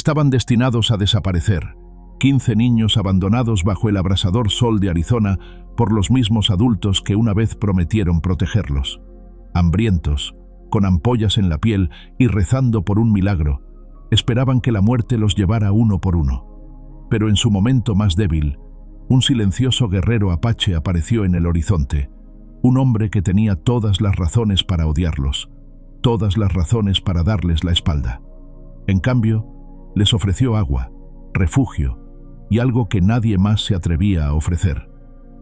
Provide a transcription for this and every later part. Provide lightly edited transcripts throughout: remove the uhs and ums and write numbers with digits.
Estaban destinados a desaparecer. 15 niños abandonados bajo el abrasador sol de Arizona por los mismos adultos que una vez prometieron protegerlos. Hambrientos, con ampollas en la piel y rezando por un milagro, esperaban que la muerte los llevara uno por uno. Pero en su momento más débil, un silencioso guerrero apache apareció en el horizonte, un hombre que tenía todas las razones para odiarlos, todas las razones para darles la espalda. En cambio, les ofreció agua, refugio y algo que nadie más se atrevía a ofrecer: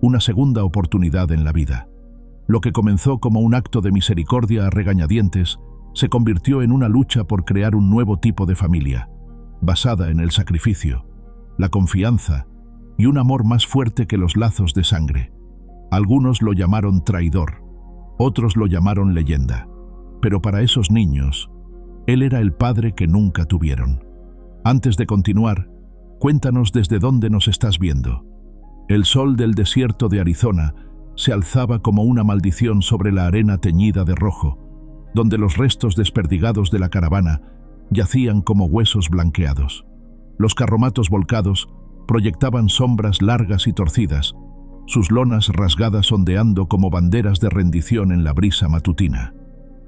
una segunda oportunidad en la vida. Lo que comenzó como un acto de misericordia a regañadientes se convirtió en una lucha por crear un nuevo tipo de familia, basada en el sacrificio, la confianza y un amor más fuerte que los lazos de sangre. Algunos lo llamaron traidor, otros lo llamaron leyenda, pero para esos niños, él era el padre que nunca tuvieron. Antes de continuar, cuéntanos desde dónde nos estás viendo. El sol del desierto de Arizona se alzaba como una maldición sobre la arena teñida de rojo, donde los restos desperdigados de la caravana yacían como huesos blanqueados. Los carromatos volcados proyectaban sombras largas y torcidas, sus lonas rasgadas ondeando como banderas de rendición en la brisa matutina.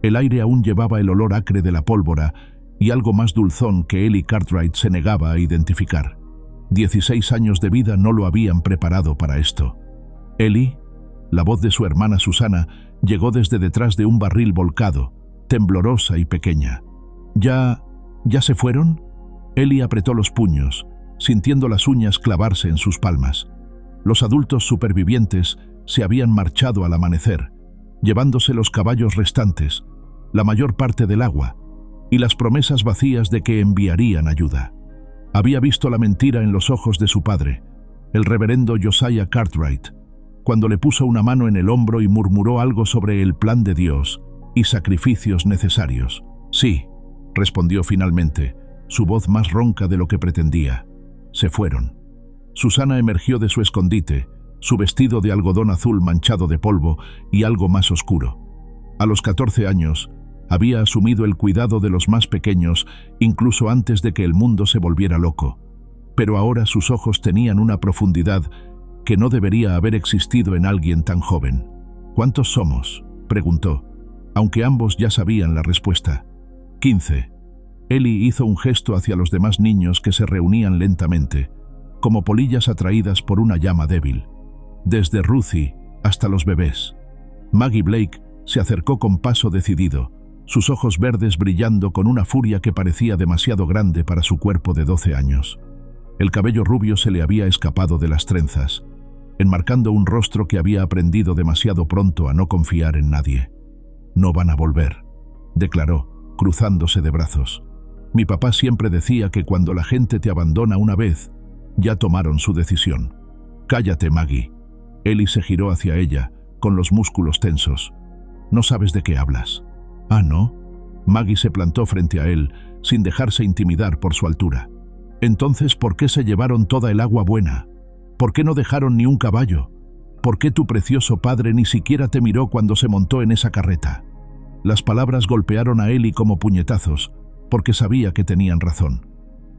El aire aún llevaba el olor acre de la pólvora y algo más dulzón que Ellie Cartwright se negaba a identificar. 16 años de vida no lo habían preparado para esto. Ellie, la voz de su hermana Susana, llegó desde detrás de un barril volcado, temblorosa y pequeña. ¿Ya se fueron? Ellie apretó los puños, sintiendo las uñas clavarse en sus palmas. Los adultos supervivientes se habían marchado al amanecer, llevándose los caballos restantes, la mayor parte del agua, y las promesas vacías de que enviarían ayuda. Había visto la mentira en los ojos de su padre, el reverendo Josiah Cartwright, cuando le puso una mano en el hombro y murmuró algo sobre el plan de Dios y sacrificios necesarios. Sí, respondió finalmente, su voz más ronca de lo que pretendía. Se fueron. Susana emergió de su escondite, su vestido de algodón azul manchado de polvo y algo más oscuro. A los 14 años, había asumido el cuidado de los más pequeños, incluso antes de que el mundo se volviera loco. Pero ahora sus ojos tenían una profundidad que no debería haber existido en alguien tan joven. ¿Cuántos somos?, preguntó, aunque ambos ya sabían la respuesta. 15. Ellie hizo un gesto hacia los demás niños que se reunían lentamente, como polillas atraídas por una llama débil. Desde Ruthie hasta los bebés. Maggie Blake se acercó con paso decidido, sus ojos verdes brillando con una furia que parecía demasiado grande para su cuerpo de 12 años. El cabello rubio se le había escapado de las trenzas, enmarcando un rostro que había aprendido demasiado pronto a no confiar en nadie. «No van a volver», declaró, cruzándose de brazos. «Mi papá siempre decía que cuando la gente te abandona una vez, ya tomaron su decisión». «Cállate, Maggie». Ellie se giró hacia ella, con los músculos tensos. «No sabes de qué hablas». «¿Ah, no?» Maggie se plantó frente a él, sin dejarse intimidar por su altura. «Entonces, ¿por qué se llevaron toda el agua buena? ¿Por qué no dejaron ni un caballo? ¿Por qué tu precioso padre ni siquiera te miró cuando se montó en esa carreta?» Las palabras golpearon a Ellie como puñetazos, porque sabía que tenían razón.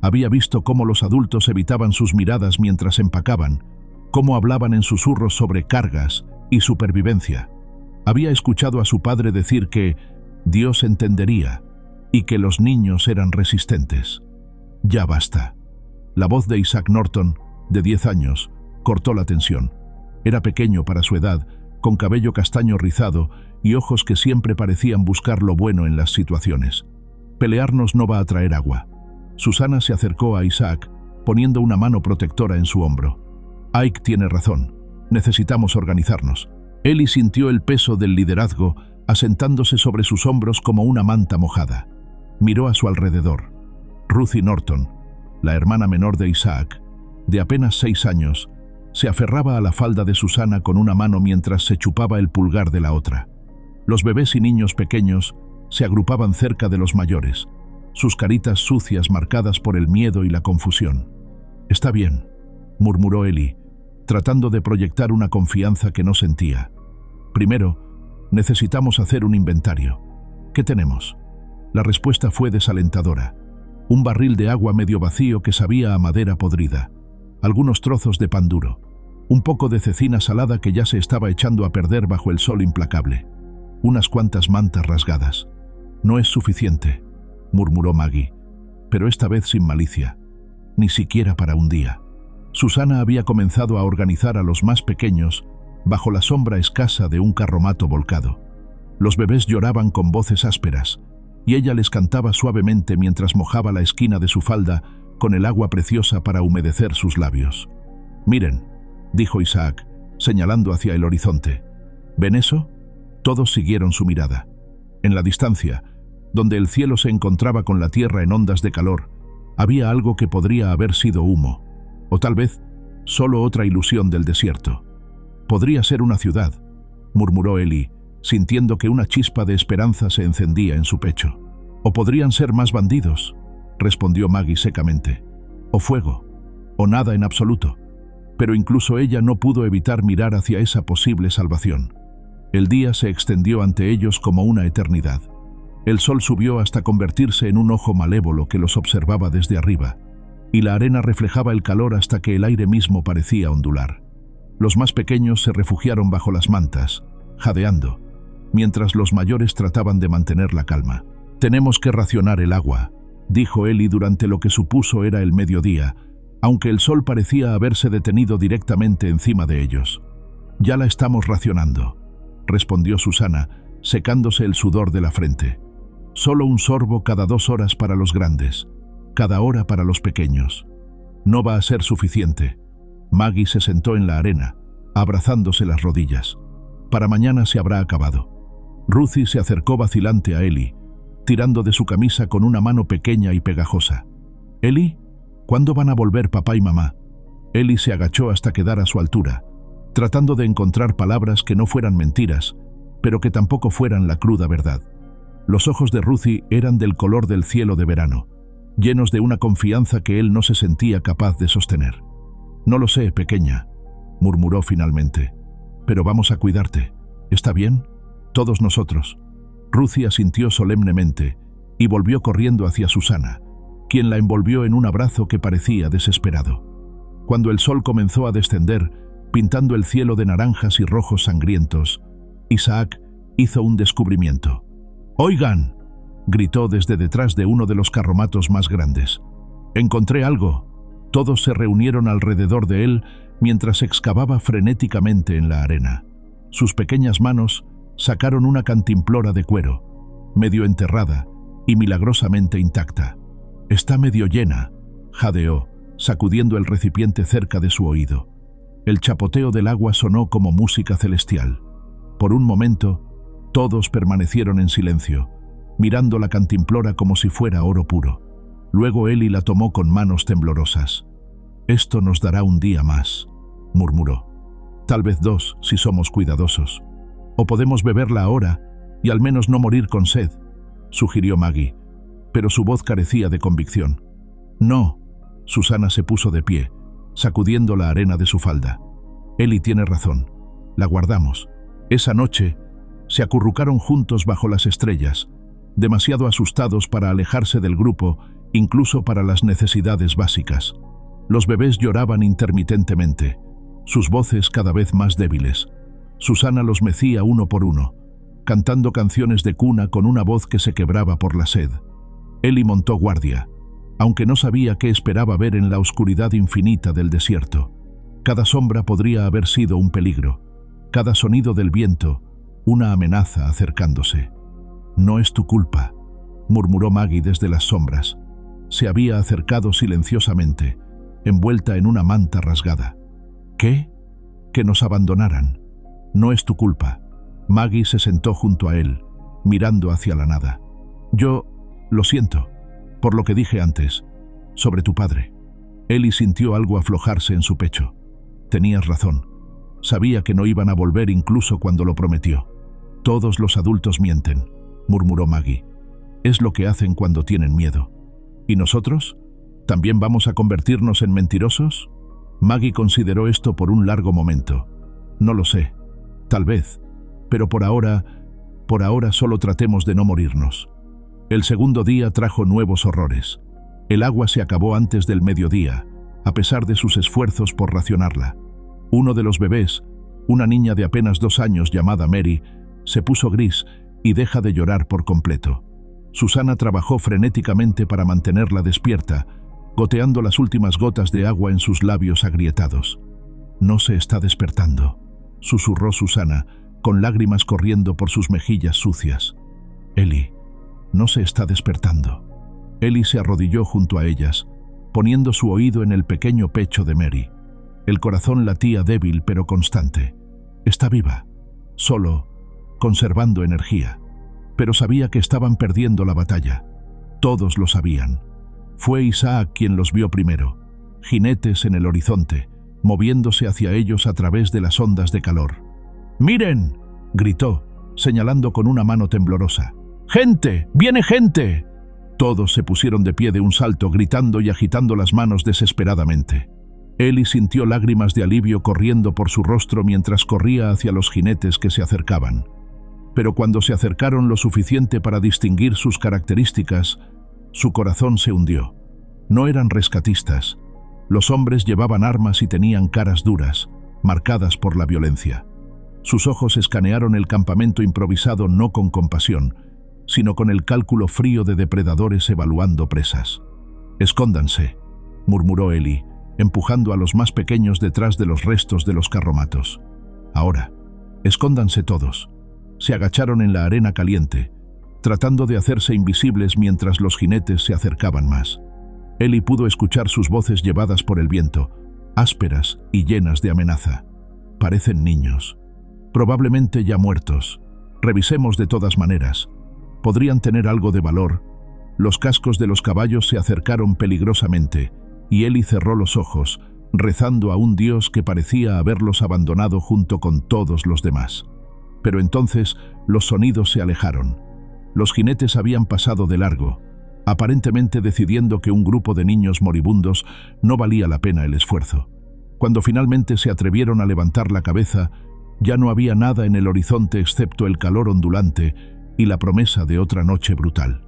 Había visto cómo los adultos evitaban sus miradas mientras empacaban, cómo hablaban en susurros sobre cargas y supervivencia. Había escuchado a su padre decir que Dios entendería y que los niños eran resistentes. «Ya basta». La voz de Isaac Norton, de 10 años, cortó la tensión. Era pequeño para su edad, con cabello castaño rizado y ojos que siempre parecían buscar lo bueno en las situaciones. «Pelearnos no va a traer agua». Susana se acercó a Isaac, poniendo una mano protectora en su hombro. «Ike tiene razón. Necesitamos organizarnos». Ellie sintió el peso del liderazgo asentándose sobre sus hombros como una manta mojada. Miró a su alrededor. Ruthie Norton, la hermana menor de Isaac, de apenas 6 años, se aferraba a la falda de Susana con una mano mientras se chupaba el pulgar de la otra. Los bebés y niños pequeños se agrupaban cerca de los mayores, sus caritas sucias marcadas por el miedo y la confusión. «Está bien», murmuró Ellie, tratando de proyectar una confianza que no sentía. «Primero, necesitamos hacer un inventario. ¿Qué tenemos?». La respuesta fue desalentadora. Un barril de agua medio vacío que sabía a madera podrida, algunos trozos de pan duro, un poco de cecina salada que ya se estaba echando a perder bajo el sol implacable, unas cuantas mantas rasgadas. «No es suficiente», murmuró Maggie, pero esta vez sin malicia, ni siquiera para un día. Susana había comenzado a organizar a los más pequeños bajo la sombra escasa de un carromato volcado. Los bebés lloraban con voces ásperas, y ella les cantaba suavemente mientras mojaba la esquina de su falda con el agua preciosa para humedecer sus labios. «Miren», dijo Isaac, señalando hacia el horizonte. «¿Ven eso?». Todos siguieron su mirada. En la distancia, donde el cielo se encontraba con la tierra en ondas de calor, había algo que podría haber sido humo, o tal vez solo otra ilusión del desierto. «Podría ser una ciudad», murmuró Ellie, sintiendo que una chispa de esperanza se encendía en su pecho. «O podrían ser más bandidos», respondió Maggie secamente. «O fuego, o nada en absoluto». Pero incluso ella no pudo evitar mirar hacia esa posible salvación. El día se extendió ante ellos como una eternidad. El sol subió hasta convertirse en un ojo malévolo que los observaba desde arriba, y la arena reflejaba el calor hasta que el aire mismo parecía ondular. Los más pequeños se refugiaron bajo las mantas, jadeando, mientras los mayores trataban de mantener la calma. «Tenemos que racionar el agua», dijo Ellie durante lo que supuso era el mediodía, aunque el sol parecía haberse detenido directamente encima de ellos. «Ya la estamos racionando», respondió Susana, secándose el sudor de la frente. «Solo un sorbo cada 2 horas para los grandes, cada hora para los pequeños. No va a ser suficiente». Maggie se sentó en la arena, abrazándose las rodillas. «Para mañana se habrá acabado». Ruthie se acercó vacilante a Ellie, tirando de su camisa con una mano pequeña y pegajosa. «Ellie, ¿cuándo van a volver papá y mamá?». Ellie se agachó hasta quedar a su altura, tratando de encontrar palabras que no fueran mentiras, pero que tampoco fueran la cruda verdad. Los ojos de Ruthie eran del color del cielo de verano, llenos de una confianza que él no se sentía capaz de sostener. «No lo sé, pequeña», murmuró finalmente, «pero vamos a cuidarte. ¿Está bien? Todos nosotros». Ruthie asintió solemnemente y volvió corriendo hacia Susana, quien la envolvió en un abrazo que parecía desesperado. Cuando el sol comenzó a descender, pintando el cielo de naranjas y rojos sangrientos, Isaac hizo un descubrimiento. «¡Oigan!», gritó desde detrás de uno de los carromatos más grandes. «¡Encontré algo!». Todos se reunieron alrededor de él mientras excavaba frenéticamente en la arena. Sus pequeñas manos sacaron una cantimplora de cuero, medio enterrada y milagrosamente intacta. «Está medio llena», jadeó, sacudiendo el recipiente cerca de su oído. El chapoteo del agua sonó como música celestial. Por un momento, todos permanecieron en silencio, mirando la cantimplora como si fuera oro puro. Luego Ellie la tomó con manos temblorosas. «Esto nos dará un día más», murmuró. «Tal vez 2 si somos cuidadosos. O podemos beberla ahora y al menos no morir con sed», sugirió Maggie, pero su voz carecía de convicción. «No», Susana se puso de pie, sacudiendo la arena de su falda. «Ellie tiene razón. La guardamos». Esa noche se acurrucaron juntos bajo las estrellas, demasiado asustados para alejarse del grupo, incluso para las necesidades básicas. Los bebés lloraban intermitentemente, sus voces cada vez más débiles. Susana los mecía uno por uno, cantando canciones de cuna con una voz que se quebraba por la sed. Ellie montó guardia, aunque no sabía qué esperaba ver en la oscuridad infinita del desierto. Cada sombra podría haber sido un peligro, cada sonido del viento, una amenaza acercándose. «No es tu culpa», murmuró Maggie desde las sombras. Se había acercado silenciosamente, envuelta en una manta rasgada. «¿Qué?». «Que nos abandonaran. No es tu culpa». Maggie se sentó junto a él, mirando hacia la nada. «Yo lo siento, por lo que dije antes, sobre tu padre». Ellie sintió algo aflojarse en su pecho. «Tenías razón. Sabía que no iban a volver incluso cuando lo prometió». «Todos los adultos mienten», murmuró Maggie. «Es lo que hacen cuando tienen miedo». «¿Y nosotros? ¿También vamos a convertirnos en mentirosos?». Maggie consideró esto por un largo momento. «No lo sé. Tal vez. Pero por ahora solo tratemos de no morirnos». El segundo día trajo nuevos horrores. El agua se acabó antes del mediodía, a pesar de sus esfuerzos por racionarla. Uno de los bebés, una niña de apenas 2 años llamada Mary, se puso gris y deja de llorar por completo. Susana trabajó frenéticamente para mantenerla despierta, goteando las últimas gotas de agua en sus labios agrietados. «No se está despertando», susurró Susana, con lágrimas corriendo por sus mejillas sucias. «Eli, no se está despertando». Eli se arrodilló junto a ellas, poniendo su oído en el pequeño pecho de Mary. El corazón latía débil pero constante. Está viva, solo, conservando energía. Pero sabía que estaban perdiendo la batalla. Todos lo sabían. Fue Isaac quien los vio primero, jinetes en el horizonte, moviéndose hacia ellos a través de las ondas de calor. «¡Miren!», gritó, señalando con una mano temblorosa. «¡Gente! ¡Viene gente!». Todos se pusieron de pie de un salto, gritando y agitando las manos desesperadamente. Eli sintió lágrimas de alivio corriendo por su rostro mientras corría hacia los jinetes que se acercaban. Pero cuando se acercaron lo suficiente para distinguir sus características, su corazón se hundió. No eran rescatistas. Los hombres llevaban armas y tenían caras duras, marcadas por la violencia. Sus ojos escanearon el campamento improvisado no con compasión, sino con el cálculo frío de depredadores evaluando presas. «Escóndanse», murmuró Eli, empujando a los más pequeños detrás de los restos de los carromatos. «Ahora, escóndanse todos». Se agacharon en la arena caliente, tratando de hacerse invisibles mientras los jinetes se acercaban más. Eli pudo escuchar sus voces llevadas por el viento, ásperas y llenas de amenaza. «Parecen niños. Probablemente ya muertos. Revisemos de todas maneras. Podrían tener algo de valor». Los cascos de los caballos se acercaron peligrosamente, y Eli cerró los ojos, rezando a un dios que parecía haberlos abandonado junto con todos los demás. Pero entonces los sonidos se alejaron. Los jinetes habían pasado de largo, aparentemente decidiendo que un grupo de niños moribundos no valía la pena el esfuerzo. Cuando finalmente se atrevieron a levantar la cabeza, ya no había nada en el horizonte excepto el calor ondulante y la promesa de otra noche brutal.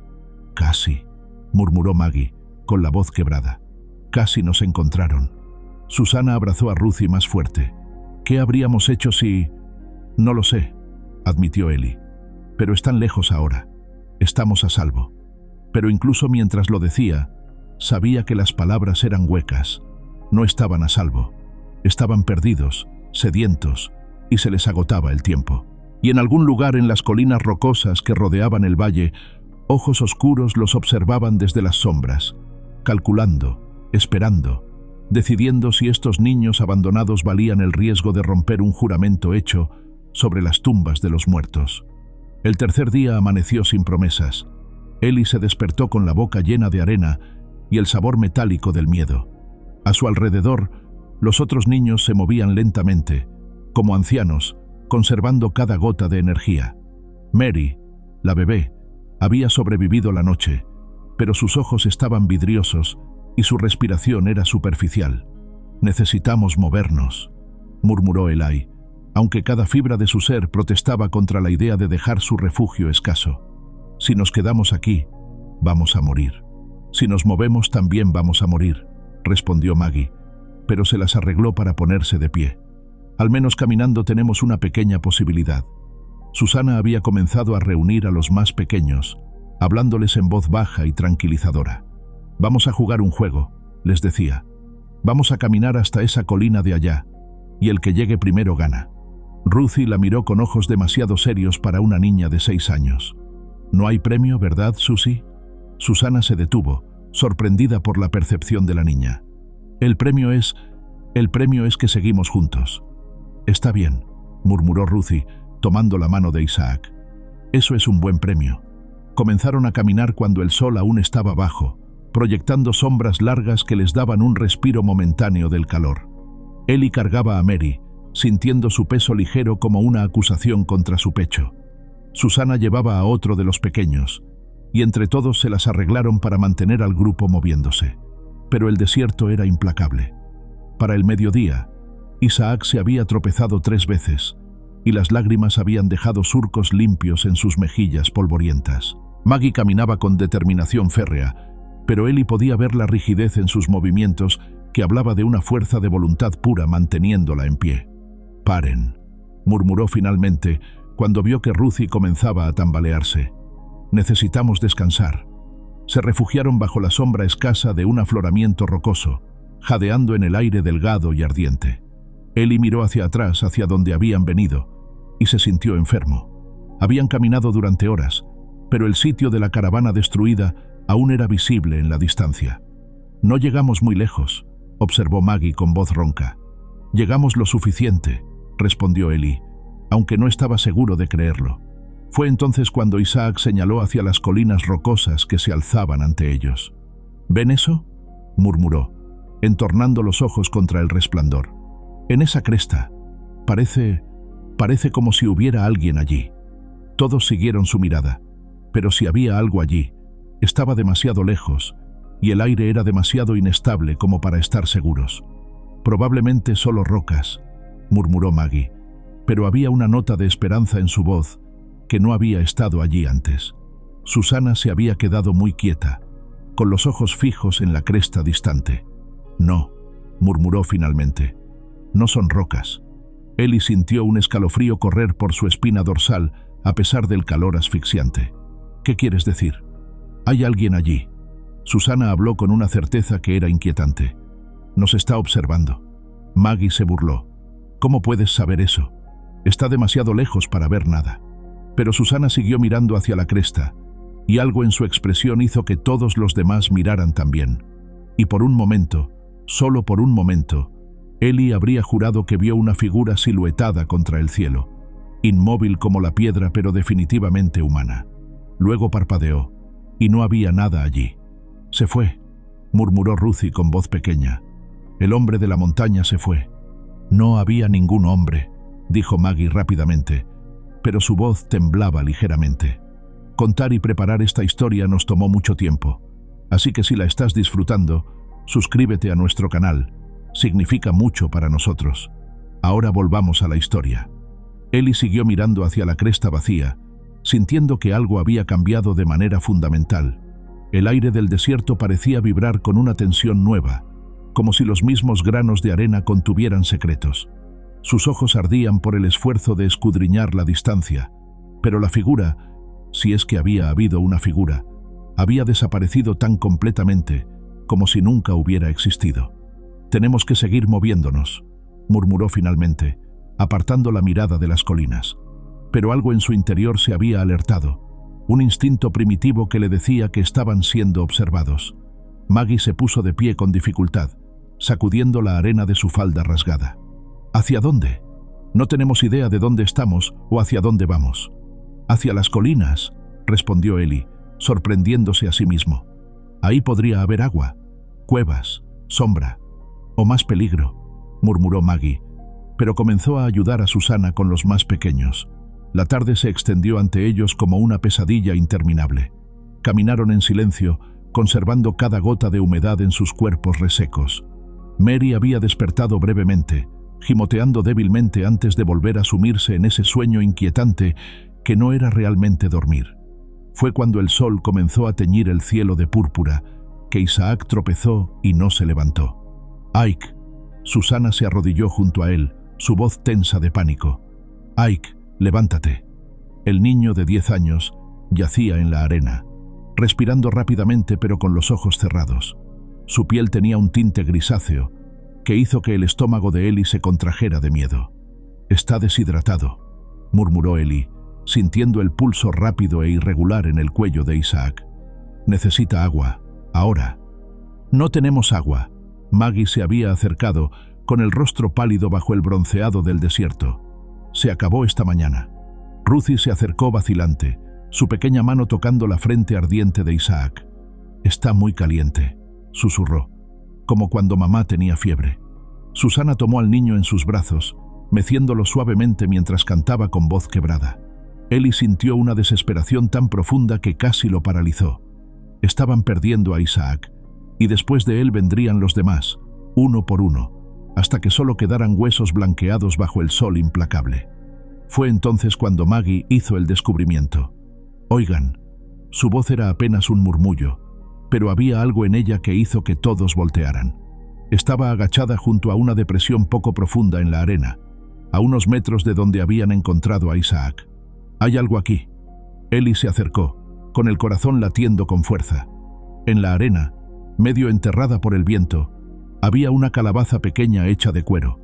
«Casi», murmuró Maggie, con la voz quebrada. «Casi nos encontraron». Susana abrazó a Ruthie más fuerte. «¿Qué habríamos hecho si...?» «No lo sé», admitió Eli. «Pero están lejos ahora. Estamos a salvo». Pero incluso mientras lo decía, sabía que las palabras eran huecas. No estaban a salvo. Estaban perdidos, sedientos, y se les agotaba el tiempo. Y en algún lugar en las colinas rocosas que rodeaban el valle, ojos oscuros los observaban desde las sombras, calculando, esperando, decidiendo si estos niños abandonados valían el riesgo de romper un juramento hecho sobre las tumbas de los muertos. El tercer día amaneció sin promesas. Eli se despertó con la boca llena de arena y el sabor metálico del miedo. A su alrededor, los otros niños se movían lentamente, como ancianos, conservando cada gota de energía. Mary, la bebé, había sobrevivido la noche, pero sus ojos estaban vidriosos y su respiración era superficial. «Necesitamos movernos», murmuró Eli, aunque cada fibra de su ser protestaba contra la idea de dejar su refugio escaso. «Si nos quedamos aquí, vamos a morir. Si nos movemos también vamos a morir», respondió Maggie, pero se las arregló para ponerse de pie. «Al menos caminando tenemos una pequeña posibilidad». Susana había comenzado a reunir a los más pequeños, hablándoles en voz baja y tranquilizadora. «Vamos a jugar un juego», les decía. «Vamos a caminar hasta esa colina de allá, y el que llegue primero gana». Ruthie la miró con ojos demasiado serios para una niña de 6 años. «No hay premio, ¿verdad, Susie?». Susana se detuvo, sorprendida por la percepción de la niña. El premio es que seguimos juntos». «Está bien», murmuró Ruthie, tomando la mano de Isaac. «Eso es un buen premio». Comenzaron a caminar cuando el sol aún estaba bajo, proyectando sombras largas que les daban un respiro momentáneo del calor. Eli cargaba a Mary, sintiendo su peso ligero como una acusación contra su pecho. Susana llevaba a otro de los pequeños, y entre todos se las arreglaron para mantener al grupo moviéndose. Pero el desierto era implacable. Para el mediodía, Isaac se había tropezado 3 veces, y las lágrimas habían dejado surcos limpios en sus mejillas polvorientas. Maggie caminaba con determinación férrea, pero Ellie podía ver la rigidez en sus movimientos que hablaba de una fuerza de voluntad pura manteniéndola en pie. «Paren», murmuró finalmente cuando vio que Ruthie comenzaba a tambalearse. «Necesitamos descansar». Se refugiaron bajo la sombra escasa de un afloramiento rocoso, jadeando en el aire delgado y ardiente. Ellie miró hacia atrás, hacia donde habían venido, y se sintió enfermo. Habían caminado durante horas, pero el sitio de la caravana destruida aún era visible en la distancia. «No llegamos muy lejos», observó Maggie con voz ronca. «Llegamos lo suficiente», respondió Ellie, aunque no estaba seguro de creerlo. Fue entonces cuando Isaac señaló hacia las colinas rocosas que se alzaban ante ellos. «¿Ven eso?», murmuró, entornando los ojos contra el resplandor. «En esa cresta. Parece como si hubiera alguien allí». Todos siguieron su mirada, pero si había algo allí, estaba demasiado lejos, y el aire era demasiado inestable como para estar seguros. «Probablemente solo rocas», murmuró Maggie, pero había una nota de esperanza en su voz que no había estado allí antes. Susana se había quedado muy quieta, con los ojos fijos en la cresta distante. «No», murmuró finalmente, «no son rocas». Ellie sintió un escalofrío correr por su espina dorsal a pesar del calor asfixiante. «¿Qué quieres decir?». «Hay alguien allí». Susana habló con una certeza que era inquietante. «Nos está observando». Maggie se burló. «¿Cómo puedes saber eso? Está demasiado lejos para ver nada». Pero Susana siguió mirando hacia la cresta, y algo en su expresión hizo que todos los demás miraran también. Y por un momento, solo por un momento, Ellie habría jurado que vio una figura siluetada contra el cielo, inmóvil como la piedra pero definitivamente humana. Luego parpadeó, y no había nada allí. «Se fue», murmuró Ruthie con voz pequeña. «El hombre de la montaña se fue». «No había ningún hombre», dijo Maggie rápidamente, pero su voz temblaba ligeramente. «Contar y preparar esta historia nos tomó mucho tiempo, así que si la estás disfrutando, suscríbete a nuestro canal. Significa mucho para nosotros. Ahora volvamos a la historia». Ellie siguió mirando hacia la cresta vacía, sintiendo que algo había cambiado de manera fundamental. El aire del desierto parecía vibrar con una tensión nueva, como si los mismos granos de arena contuvieran secretos. Sus ojos ardían por el esfuerzo de escudriñar la distancia, pero la figura, si es que había habido una figura, había desaparecido tan completamente como si nunca hubiera existido. «Tenemos que seguir moviéndonos», murmuró finalmente, apartando la mirada de las colinas. Pero algo en su interior se había alertado, un instinto primitivo que le decía que estaban siendo observados. Maggie se puso de pie con dificultad, sacudiendo la arena de su falda rasgada. «¿Hacia dónde? No tenemos idea de dónde estamos o hacia dónde vamos». «Hacia las colinas», respondió Ellie, sorprendiéndose a sí mismo. «Ahí podría haber agua, cuevas, sombra, o más peligro», murmuró Maggie, pero comenzó a ayudar a Susana con los más pequeños. La tarde se extendió ante ellos como una pesadilla interminable. Caminaron en silencio, conservando cada gota de humedad en sus cuerpos resecos. Mary había despertado brevemente, gimoteando débilmente antes de volver a sumirse en ese sueño inquietante que no era realmente dormir. Fue cuando el sol comenzó a teñir el cielo de púrpura que Isaac tropezó y no se levantó. «Ike». Susana se arrodilló junto a él, su voz tensa de pánico. «Ike, levántate». El niño de 10 años yacía en la arena, respirando rápidamente pero con los ojos cerrados. Su piel tenía un tinte grisáceo que hizo que el estómago de Ellie se contrajera de miedo. «Está deshidratado», murmuró Ellie, sintiendo el pulso rápido e irregular en el cuello de Isaac. «Necesita agua, ahora». «No tenemos agua». Maggie se había acercado, con el rostro pálido bajo el bronceado del desierto. «Se acabó esta mañana». Ruthie se acercó vacilante, su pequeña mano tocando la frente ardiente de Isaac. «Está muy caliente», susurró, como cuando mamá tenía fiebre. Susana tomó al niño en sus brazos, meciéndolo suavemente mientras cantaba con voz quebrada. Ellie sintió una desesperación tan profunda que casi lo paralizó. Estaban perdiendo a Isaac, y después de él vendrían los demás, uno por uno, hasta que solo quedaran huesos blanqueados bajo el sol implacable. Fue entonces cuando Maggie hizo el descubrimiento. «Oigan». Su voz era apenas un murmullo, pero había algo en ella que hizo que todos voltearan. Estaba agachada junto a una depresión poco profunda en la arena, a unos metros de donde habían encontrado a Isaac. «Hay algo aquí». Eli se acercó, con el corazón latiendo con fuerza. En la arena, medio enterrada por el viento, había una calabaza pequeña hecha de cuero.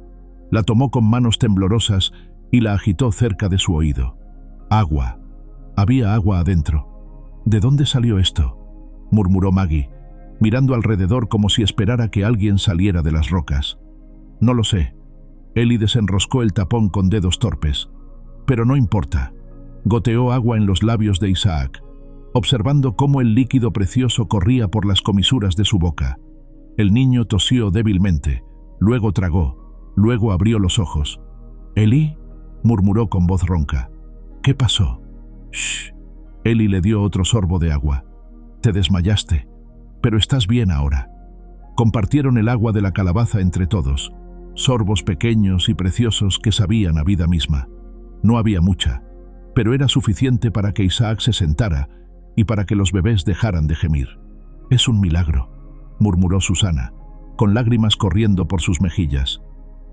La tomó con manos temblorosas y la agitó cerca de su oído. Agua. Había agua adentro. «¿De dónde salió esto?», murmuró Maggie, mirando alrededor como si esperara que alguien saliera de las rocas. «No lo sé». Eli desenroscó el tapón con dedos torpes. «Pero no importa». Goteó agua en los labios de Isaac, observando cómo el líquido precioso corría por las comisuras de su boca. El niño tosió débilmente, luego tragó, luego abrió los ojos. «¿Eli?», murmuró con voz ronca. «¿Qué pasó?». «Shh». Eli le dio otro sorbo de agua. «Te desmayaste, pero estás bien ahora». Compartieron el agua de la calabaza entre todos, sorbos pequeños y preciosos que sabían a vida misma. No había mucha, pero era suficiente para que Isaac se sentara y para que los bebés dejaran de gemir. «Es un milagro», murmuró Susana, con lágrimas corriendo por sus mejillas.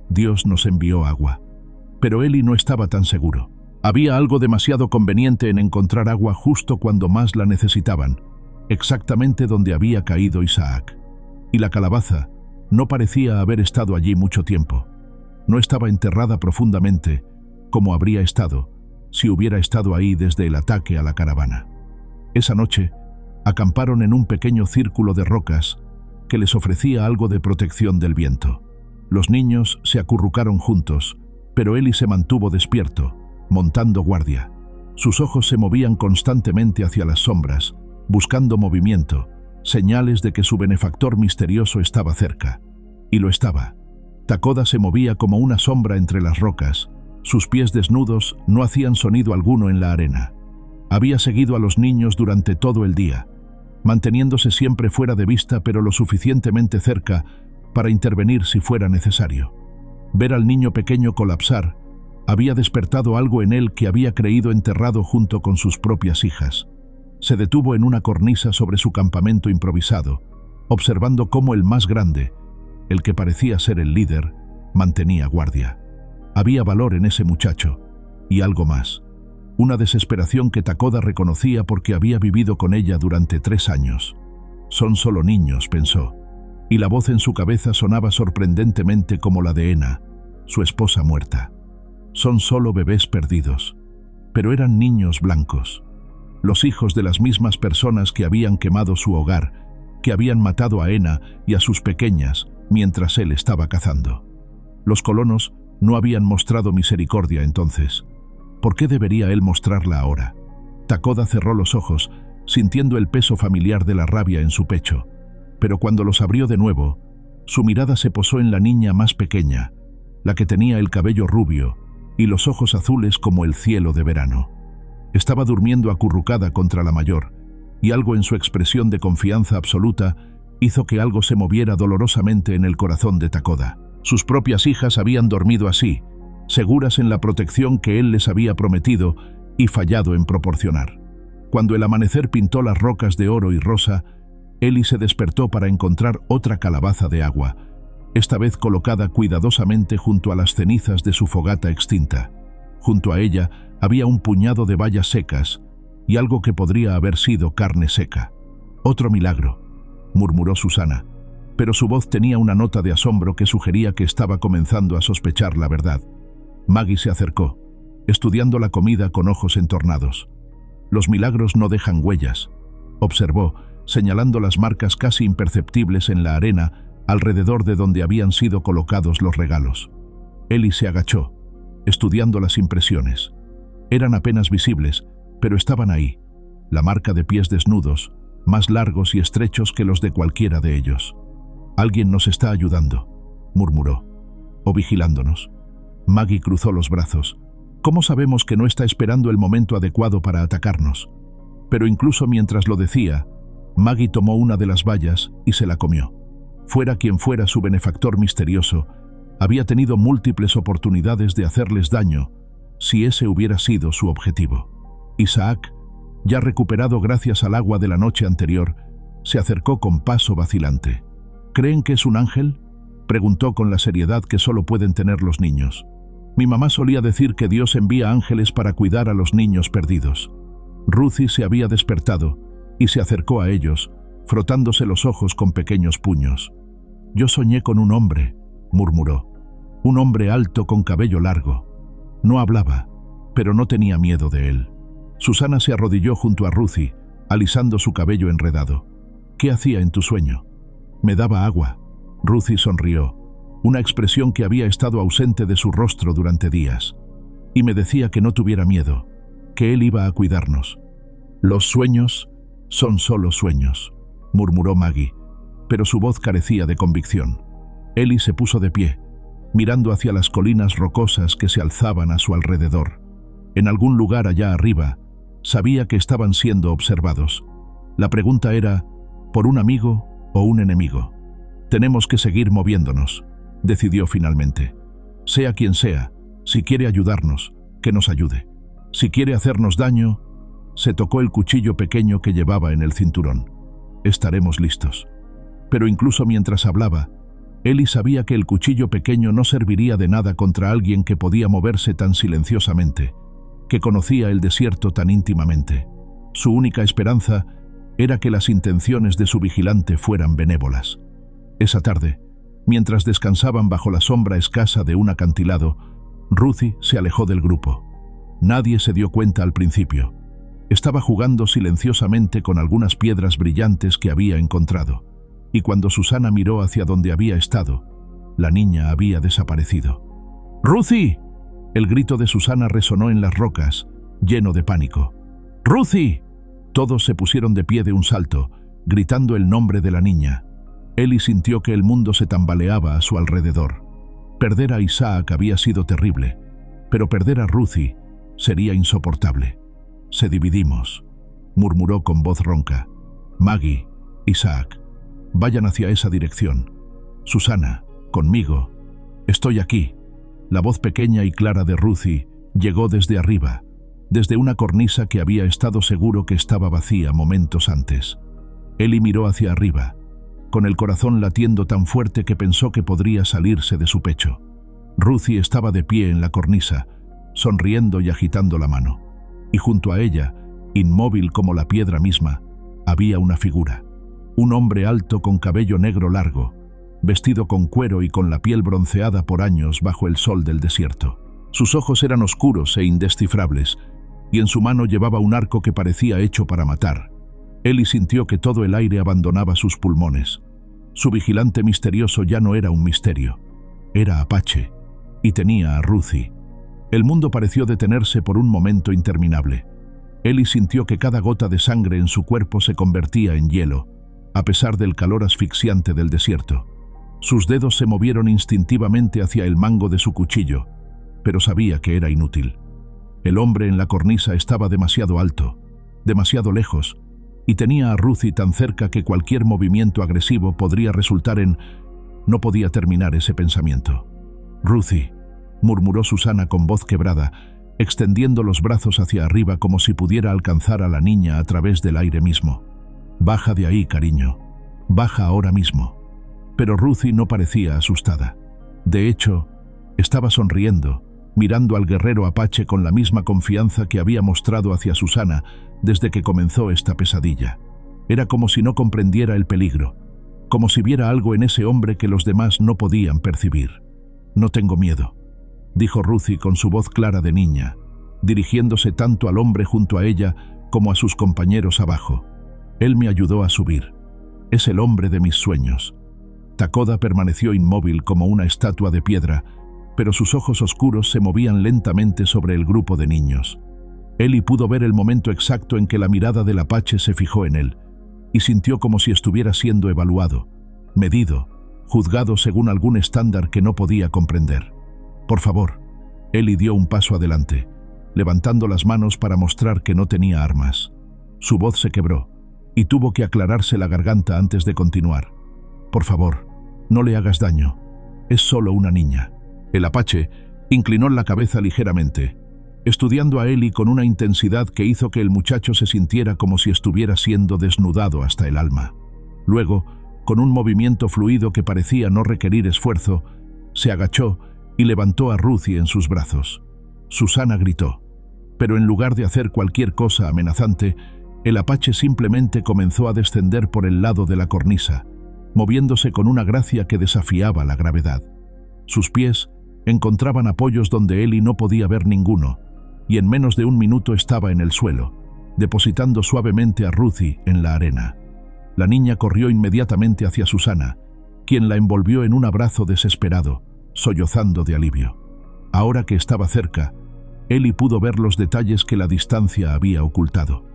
«Dios nos envió agua». Pero Eli no estaba tan seguro. Había algo demasiado conveniente en encontrar agua justo cuando más la necesitaban, exactamente donde había caído Isaac. Y la calabaza no parecía haber estado allí mucho tiempo. No estaba enterrada profundamente, como habría estado si hubiera estado ahí desde el ataque a la caravana. Esa noche, acamparon en un pequeño círculo de rocas que les ofrecía algo de protección del viento. Los niños se acurrucaron juntos, pero Eli se mantuvo despierto, montando guardia. Sus ojos se movían constantemente hacia las sombras, buscando movimiento, señales de que su benefactor misterioso estaba cerca. Y lo estaba. Takoda se movía como una sombra entre las rocas. Sus pies desnudos no hacían sonido alguno en la arena. Había seguido a los niños durante todo el día, manteniéndose siempre fuera de vista pero lo suficientemente cerca para intervenir si fuera necesario. Ver al niño pequeño colapsar había despertado algo en él que había creído enterrado junto con sus propias hijas. Se detuvo en una cornisa sobre su campamento improvisado, observando cómo el más grande, el que parecía ser el líder, mantenía guardia. Había valor en ese muchacho, y algo más. Una desesperación que Takoda reconocía porque había vivido con ella durante 3 años. «Son solo niños», pensó, y la voz en su cabeza sonaba sorprendentemente como la de Ena, su esposa muerta. «Son solo bebés perdidos». Pero eran niños blancos, los hijos de las mismas personas que habían quemado su hogar, que habían matado a Ena y a sus pequeñas mientras él estaba cazando. Los colonos no habían mostrado misericordia entonces. ¿Por qué debería él mostrarla ahora? Takoda cerró los ojos, sintiendo el peso familiar de la rabia en su pecho. Pero cuando los abrió de nuevo, su mirada se posó en la niña más pequeña, la que tenía el cabello rubio y los ojos azules como el cielo de verano. Estaba durmiendo acurrucada contra la mayor, y algo en su expresión de confianza absoluta hizo que algo se moviera dolorosamente en el corazón de Takoda. Sus propias hijas habían dormido así, seguras en la protección que él les había prometido y fallado en proporcionar. Cuando el amanecer pintó las rocas de oro y rosa, Eli se despertó para encontrar otra calabaza de agua, esta vez colocada cuidadosamente junto a las cenizas de su fogata extinta. Junto a ella había un puñado de bayas secas y algo que podría haber sido carne seca. «Otro milagro», murmuró Susana, pero su voz tenía una nota de asombro que sugería que estaba comenzando a sospechar la verdad. Maggie se acercó, estudiando la comida con ojos entornados. «Los milagros no dejan huellas», observó, señalando las marcas casi imperceptibles en la arena alrededor de donde habían sido colocados los regalos. Eli se agachó, estudiando las impresiones. Eran apenas visibles, pero estaban ahí, la marca de pies desnudos, más largos y estrechos que los de cualquiera de ellos. «Alguien nos está ayudando», murmuró, «o vigilándonos». Maggie cruzó los brazos. «¿Cómo sabemos que no está esperando el momento adecuado para atacarnos?». Pero incluso mientras lo decía, Maggie tomó una de las bayas y se la comió. Fuera quien fuera su benefactor misterioso, había tenido múltiples oportunidades de hacerles daño, si ese hubiera sido su objetivo. Isaac, ya recuperado gracias al agua de la noche anterior, Se acercó con paso vacilante. ¿Creen que es un ángel?, preguntó con la seriedad que solo pueden tener los niños. Mi mamá solía decir que Dios envía ángeles para cuidar a los niños perdidos. Ruthie se había despertado y se acercó a ellos, frotándose los ojos con pequeños puños. Yo soñé con un hombre, murmuró. Un hombre alto con cabello largo. No hablaba, pero no tenía miedo de él. Susana se arrodilló junto a Ruthie, alisando su cabello enredado. ¿Qué hacía en tu sueño? Me daba agua. Ruthie sonrió, una expresión que había estado ausente de su rostro durante días. Y me decía que no tuviera miedo, que él iba a cuidarnos. Los sueños son solo sueños, murmuró Maggie, pero su voz carecía de convicción. Ellie se puso de pie, mirando hacia las colinas rocosas que se alzaban a su alrededor. En algún lugar allá arriba, sabía que estaban siendo observados. La pregunta era, ¿por un amigo o un enemigo? Tenemos que seguir moviéndonos, decidió finalmente. Sea quien sea, si quiere ayudarnos, que nos ayude. Si quiere hacernos daño, se tocó el cuchillo pequeño que llevaba en el cinturón. Estaremos listos. Pero incluso mientras hablaba, Ellie sabía que el cuchillo pequeño no serviría de nada contra alguien que podía moverse tan silenciosamente, que conocía el desierto tan íntimamente. Su única esperanza era que las intenciones de su vigilante fueran benévolas. Esa tarde, mientras descansaban bajo la sombra escasa de un acantilado, Ruthie se alejó del grupo. Nadie se dio cuenta al principio. Estaba jugando silenciosamente con algunas piedras brillantes que había encontrado, y cuando Susana miró hacia donde había estado, la niña había desaparecido. ¡Ruthie! El grito de Susana resonó en las rocas, lleno de pánico. ¡Ruthie! Todos se pusieron de pie de un salto, gritando el nombre de la niña. Ellie sintió que el mundo se tambaleaba a su alrededor. Perder a Isaac había sido terrible, pero perder a Ruthie sería insoportable. Se dividimos, murmuró con voz ronca. Maggie, Isaac, vayan hacia esa dirección. Susana, conmigo. Estoy aquí. La voz pequeña y clara de Ruthie llegó desde arriba, desde una cornisa que había estado seguro que estaba vacía momentos antes. Ellie miró hacia arriba, con el corazón latiendo tan fuerte que pensó que podría salirse de su pecho. Ruthie estaba de pie en la cornisa, sonriendo y agitando la mano. Y junto a ella, inmóvil como la piedra misma, había una figura. Un hombre alto con cabello negro largo, vestido con cuero y con la piel bronceada por años bajo el sol del desierto. Sus ojos eran oscuros e indescifrables, y en su mano llevaba un arco que parecía hecho para matar. Ellie sintió que todo el aire abandonaba sus pulmones. Su vigilante misterioso ya no era un misterio. Era Apache, y tenía a Ruthie. El mundo pareció detenerse por un momento interminable. Ellie sintió que cada gota de sangre en su cuerpo se convertía en hielo, a pesar del calor asfixiante del desierto. Sus dedos se movieron instintivamente hacia el mango de su cuchillo, pero sabía que era inútil. El hombre en la cornisa estaba demasiado alto, demasiado lejos, y tenía a Ruthie tan cerca que cualquier movimiento agresivo podría resultar en... No podía terminar ese pensamiento. Ruthie, murmuró Susana con voz quebrada, extendiendo los brazos hacia arriba como si pudiera alcanzar a la niña a través del aire mismo. Baja de ahí, cariño. Baja ahora mismo. Pero Ruthie no parecía asustada. De hecho, estaba sonriendo, mirando al guerrero Apache con la misma confianza que había mostrado hacia Susana desde que comenzó esta pesadilla. Era como si no comprendiera el peligro, como si viera algo en ese hombre que los demás no podían percibir. No tengo miedo, dijo Ruthie con su voz clara de niña, dirigiéndose tanto al hombre junto a ella como a sus compañeros abajo. Él me ayudó a subir. Es el hombre de mis sueños. Takoda permaneció inmóvil como una estatua de piedra, pero sus ojos oscuros se movían lentamente sobre el grupo de niños. Ellie pudo ver el momento exacto en que la mirada del Apache se fijó en él, y sintió como si estuviera siendo evaluado, medido, juzgado según algún estándar que no podía comprender. Por favor. Ellie dio un paso adelante, levantando las manos para mostrar que no tenía armas. Su voz se quebró, y tuvo que aclararse la garganta antes de continuar. Por favor, no le hagas daño. Es solo una niña. El Apache inclinó la cabeza ligeramente, estudiando a Ellie con una intensidad que hizo que el muchacho se sintiera como si estuviera siendo desnudado hasta el alma. Luego, con un movimiento fluido que parecía no requerir esfuerzo, se agachó y levantó a Ruthie en sus brazos. Susana gritó, pero en lugar de hacer cualquier cosa amenazante, el apache simplemente comenzó a descender por el lado de la cornisa, moviéndose con una gracia que desafiaba la gravedad. Sus pies encontraban apoyos donde Ellie no podía ver ninguno, y en menos de un minuto estaba en el suelo, depositando suavemente a Ruthie en la arena. La niña corrió inmediatamente hacia Susana, quien la envolvió en un abrazo desesperado, sollozando de alivio. Ahora que estaba cerca, Ellie pudo ver los detalles que la distancia había ocultado.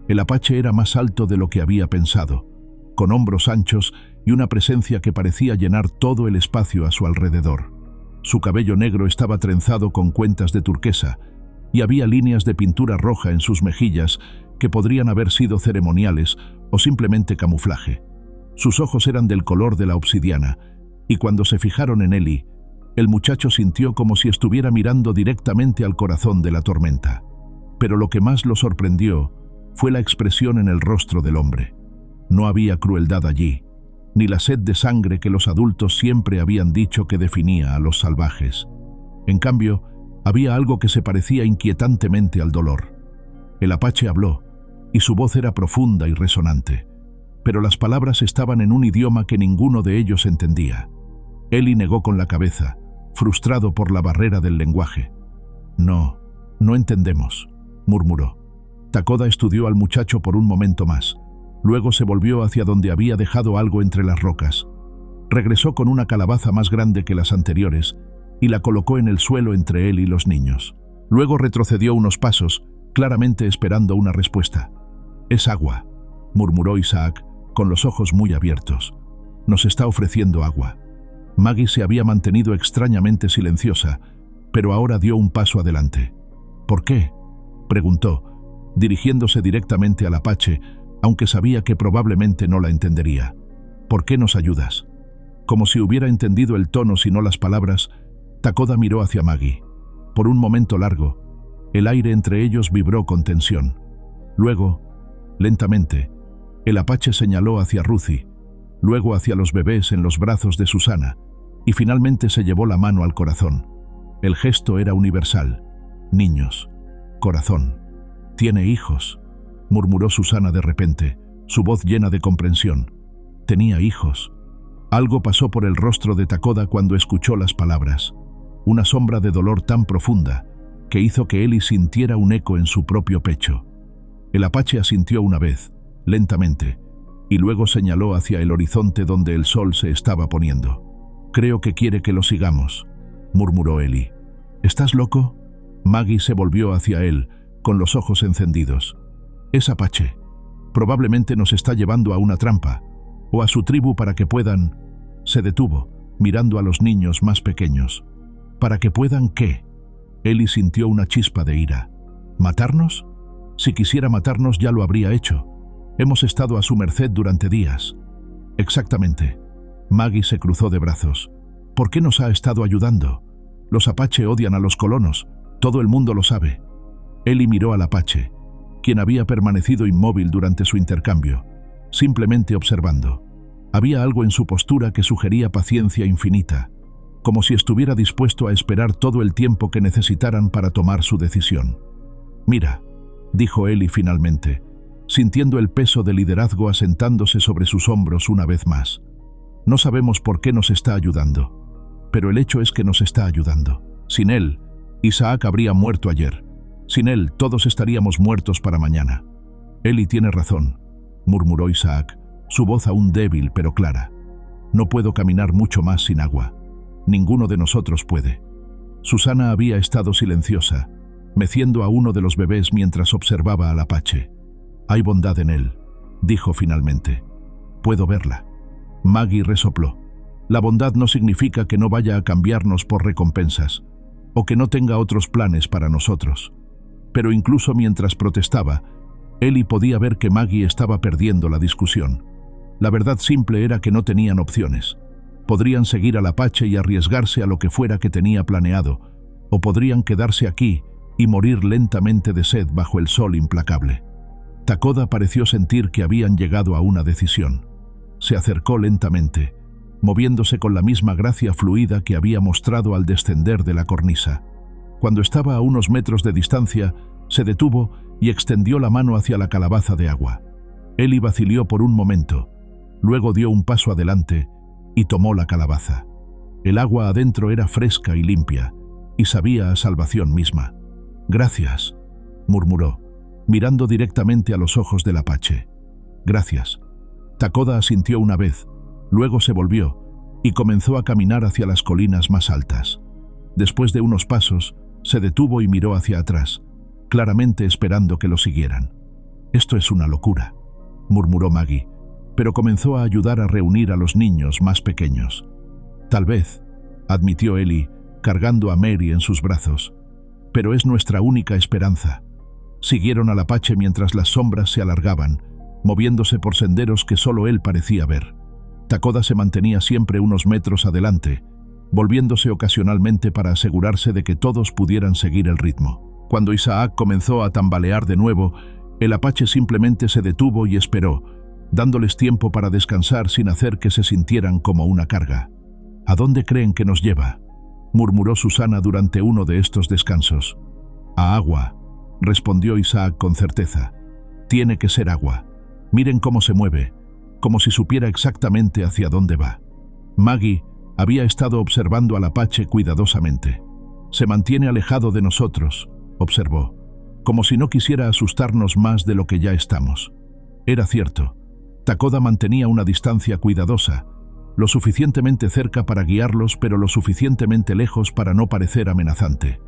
El apache era más alto de lo que había pensado, con hombros anchos y una presencia que parecía llenar todo el espacio a su alrededor. Su cabello negro estaba trenzado con cuentas de turquesa, y había líneas de pintura roja en sus mejillas que podrían haber sido ceremoniales o simplemente camuflaje. Sus ojos eran del color de la obsidiana, y cuando se fijaron en Ellie, el muchacho sintió como si estuviera mirando directamente al corazón de la tormenta. Pero lo que más lo sorprendió fue la expresión en el rostro del hombre. No había crueldad allí, ni la sed de sangre que los adultos siempre habían dicho que definía a los salvajes. En cambio, había algo que se parecía inquietantemente al dolor. El apache habló, y su voz era profunda y resonante, pero las palabras estaban en un idioma que ninguno de ellos entendía. Ellie negó con la cabeza, frustrado por la barrera del lenguaje. No entendemos, murmuró. Takoda estudió al muchacho por un momento más. Luego se volvió hacia donde había dejado algo entre las rocas. Regresó con una calabaza más grande que las anteriores y la colocó en el suelo entre él y los niños. Luego retrocedió unos pasos, claramente esperando una respuesta. «Es agua», murmuró Isaac, con los ojos muy abiertos. «Nos está ofreciendo agua». Maggie se había mantenido extrañamente silenciosa, pero ahora dio un paso adelante. «¿Por qué?», preguntó, dirigiéndose directamente al apache, aunque sabía que probablemente no la entendería. «¿Por qué nos ayudas?». Como si hubiera entendido el tono si no las palabras, Takoda miró hacia Maggie. Por un momento largo, el aire entre ellos vibró con tensión. Luego, lentamente, el apache señaló hacia Ruthie, luego hacia los bebés en los brazos de Susana, y finalmente se llevó la mano al corazón. El gesto era universal. «Niños. Corazón. Tiene hijos», murmuró Susana de repente, su voz llena de comprensión. «Tenía hijos». Algo pasó por el rostro de Takoda cuando escuchó las palabras. Una sombra de dolor tan profunda que hizo que Ellie sintiera un eco en su propio pecho. El apache asintió una vez, lentamente, y luego señaló hacia el horizonte donde el sol se estaba poniendo. «Creo que quiere que lo sigamos», murmuró Ellie. «¿Estás loco?». Maggie se volvió hacia él, con los ojos encendidos. «Es apache. Probablemente nos está llevando a una trampa, o a su tribu para que puedan...». Se detuvo, mirando a los niños más pequeños. «¿Para que puedan qué?». Ellie sintió una chispa de ira. «¿Matarnos? Si quisiera matarnos ya lo habría hecho. Hemos estado a su merced durante días». «Exactamente». Maggie se cruzó de brazos. «¿Por qué nos ha estado ayudando? Los apache odian a los colonos. Todo el mundo lo sabe». Ellie miró al apache, quien había permanecido inmóvil durante su intercambio, simplemente observando. Había algo en su postura que sugería paciencia infinita, como si estuviera dispuesto a esperar todo el tiempo que necesitaran para tomar su decisión. «Mira», dijo Ellie finalmente, sintiendo el peso del liderazgo asentándose sobre sus hombros una vez más. «No sabemos por qué nos está ayudando, pero el hecho es que nos está ayudando. Sin él, Isaac habría muerto ayer. Sin él, todos estaríamos muertos para mañana». «Ellie tiene razón», murmuró Isaac, su voz aún débil pero clara. «No puedo caminar mucho más sin agua. Ninguno de nosotros puede». Susana había estado silenciosa, meciendo a uno de los bebés mientras observaba al apache. «Hay bondad en él», dijo finalmente. «Puedo verla». Maggie resopló. «La bondad no significa que no vaya a cambiarnos por recompensas, o que no tenga otros planes para nosotros». Pero incluso mientras protestaba, Ellie podía ver que Maggie estaba perdiendo la discusión. La verdad simple era que no tenían opciones. Podrían seguir al apache y arriesgarse a lo que fuera que tenía planeado, o podrían quedarse aquí y morir lentamente de sed bajo el sol implacable. Takoda pareció sentir que habían llegado a una decisión. Se acercó lentamente, moviéndose con la misma gracia fluida que había mostrado al descender de la cornisa. Cuando estaba a unos metros de distancia, se detuvo y extendió la mano hacia la calabaza de agua. Ellie vaciló por un momento, luego dio un paso adelante y tomó la calabaza. El agua adentro era fresca y limpia, y sabía a salvación misma. «Gracias», murmuró, mirando directamente a los ojos del apache. «Gracias». Takoda asintió una vez, luego se volvió y comenzó a caminar hacia las colinas más altas. Después de unos pasos, se detuvo y miró hacia atrás, claramente esperando que lo siguieran. «Esto es una locura», murmuró Maggie, pero comenzó a ayudar a reunir a los niños más pequeños. «Tal vez», admitió Ellie, cargando a Mary en sus brazos, «pero es nuestra única esperanza». Siguieron al apache mientras las sombras se alargaban, moviéndose por senderos que solo él parecía ver. Takoda se mantenía siempre unos metros adelante, volviéndose ocasionalmente para asegurarse de que todos pudieran seguir el ritmo. Cuando Isaac comenzó a tambalear de nuevo, el apache simplemente se detuvo y esperó, dándoles tiempo para descansar sin hacer que se sintieran como una carga. «¿A dónde creen que nos lleva?», murmuró Susana durante uno de estos descansos. «A agua», respondió Isaac con certeza. «Tiene que ser agua. Miren cómo se mueve, como si supiera exactamente hacia dónde va». Maggie había estado observando al apache cuidadosamente. «Se mantiene alejado de nosotros», observó, como si no quisiera asustarnos más de lo que ya estamos. Era cierto. Takoda mantenía una distancia cuidadosa, lo suficientemente cerca para guiarlos, pero lo suficientemente lejos para no parecer amenazante.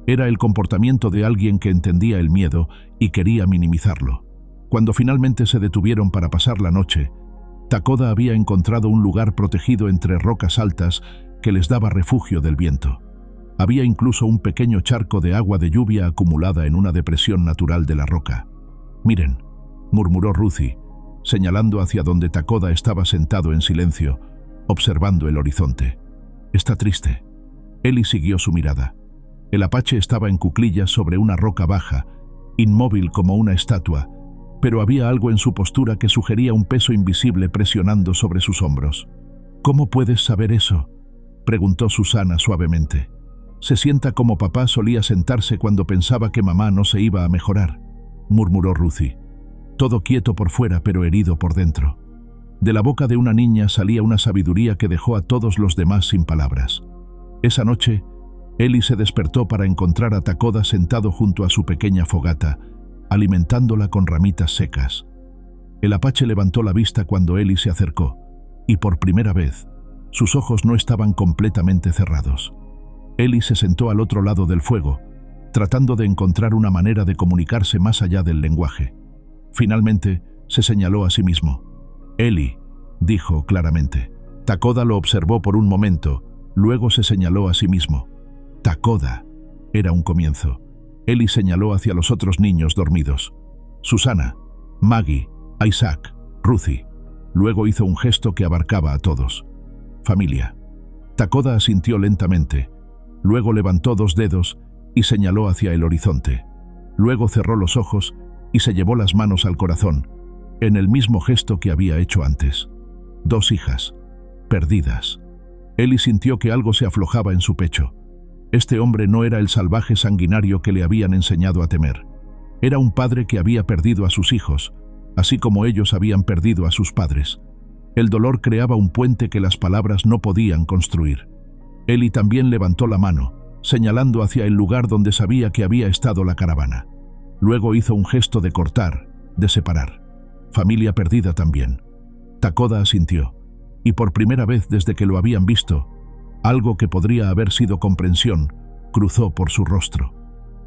Era el comportamiento de alguien que entendía el miedo y quería minimizarlo. Cuando finalmente se detuvieron para pasar la noche, Takoda había encontrado un lugar protegido entre rocas altas que les daba refugio del viento. Había incluso un pequeño charco de agua de lluvia acumulada en una depresión natural de la roca. «Miren», murmuró Ruthie, señalando hacia donde Takoda estaba sentado en silencio, observando el horizonte. «Está triste». Ellie siguió su mirada. El apache estaba en cuclillas sobre una roca baja, inmóvil como una estatua, pero había algo en su postura que sugería un peso invisible presionando sobre sus hombros. «¿Cómo puedes saber eso?», preguntó Susana suavemente. «Se sienta como papá solía sentarse cuando pensaba que mamá no se iba a mejorar», murmuró Ruthie. Todo quieto por fuera pero herido por dentro. De la boca de una niña salía una sabiduría que dejó a todos los demás sin palabras. Esa noche, Ellie se despertó para encontrar a Takoda sentado junto a su pequeña fogata, alimentándola con ramitas secas. El apache levantó la vista cuando Ellie se acercó, y por primera vez, sus ojos no estaban completamente cerrados. Ellie se sentó al otro lado del fuego, tratando de encontrar una manera de comunicarse más allá del lenguaje. Finalmente, se señaló a sí mismo. «Ellie», dijo claramente. Takoda lo observó por un momento, luego se señaló a sí mismo. «Takoda». Era un comienzo. Ellie señaló hacia los otros niños dormidos. «Susana, Maggie, Isaac, Ruthie». Luego hizo un gesto que abarcaba a todos. «Familia». Takoda asintió lentamente. Luego levantó dos dedos y señaló hacia el horizonte. Luego cerró los ojos y se llevó las manos al corazón, en el mismo gesto que había hecho antes. 2 hijas, perdidas. Ellie sintió que algo se aflojaba en su pecho. Este hombre no era el salvaje sanguinario que le habían enseñado a temer. Era un padre que había perdido a sus hijos, así como ellos habían perdido a sus padres. El dolor creaba un puente que las palabras no podían construir. Ellie también levantó la mano, señalando hacia el lugar donde sabía que había estado la caravana. Luego hizo un gesto de cortar, de separar. Familia perdida también. Takoda asintió, y por primera vez desde que lo habían visto, algo que podría haber sido comprensión cruzó por su rostro.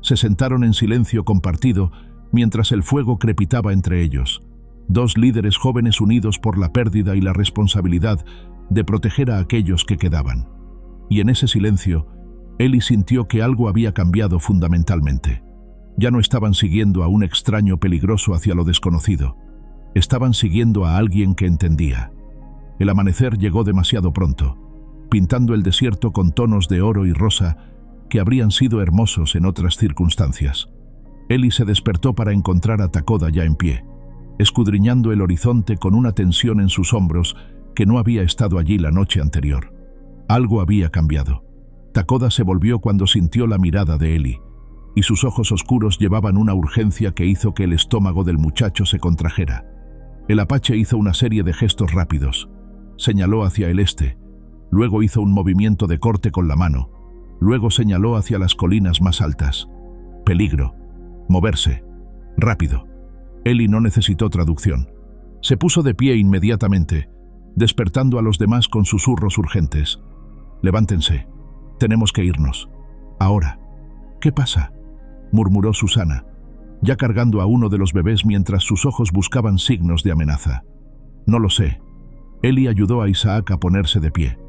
Se sentaron en silencio compartido mientras el fuego crepitaba entre ellos. 2 líderes jóvenes unidos por la pérdida y la responsabilidad de proteger a aquellos que quedaban. Y en ese silencio, Ellie sintió que algo había cambiado fundamentalmente. Ya no estaban siguiendo a un extraño peligroso hacia lo desconocido. Estaban siguiendo a alguien que entendía. El amanecer llegó demasiado pronto, pintando el desierto con tonos de oro y rosa que habrían sido hermosos en otras circunstancias. Ellie se despertó para encontrar a Takoda ya en pie. escudriñando el horizonte con una tensión en sus hombros que no había estado allí la noche anterior. Algo había cambiado. Takoda se volvió cuando sintió la mirada de Eli, y sus ojos oscuros llevaban una urgencia que hizo que el estómago del muchacho se contrajera. El apache hizo una serie de gestos rápidos. Señaló hacia el este, luego hizo un movimiento de corte con la mano, luego señaló hacia las colinas más altas. Peligro. Moverse. Rápido. Eli no necesitó traducción. Se puso de pie inmediatamente, despertando a los demás con susurros urgentes. «Levántense. Tenemos que irnos. Ahora». «¿Qué pasa?», murmuró Susana, ya cargando a uno de los bebés mientras sus ojos buscaban signos de amenaza. «No lo sé». Eli ayudó a Isaac a ponerse de pie.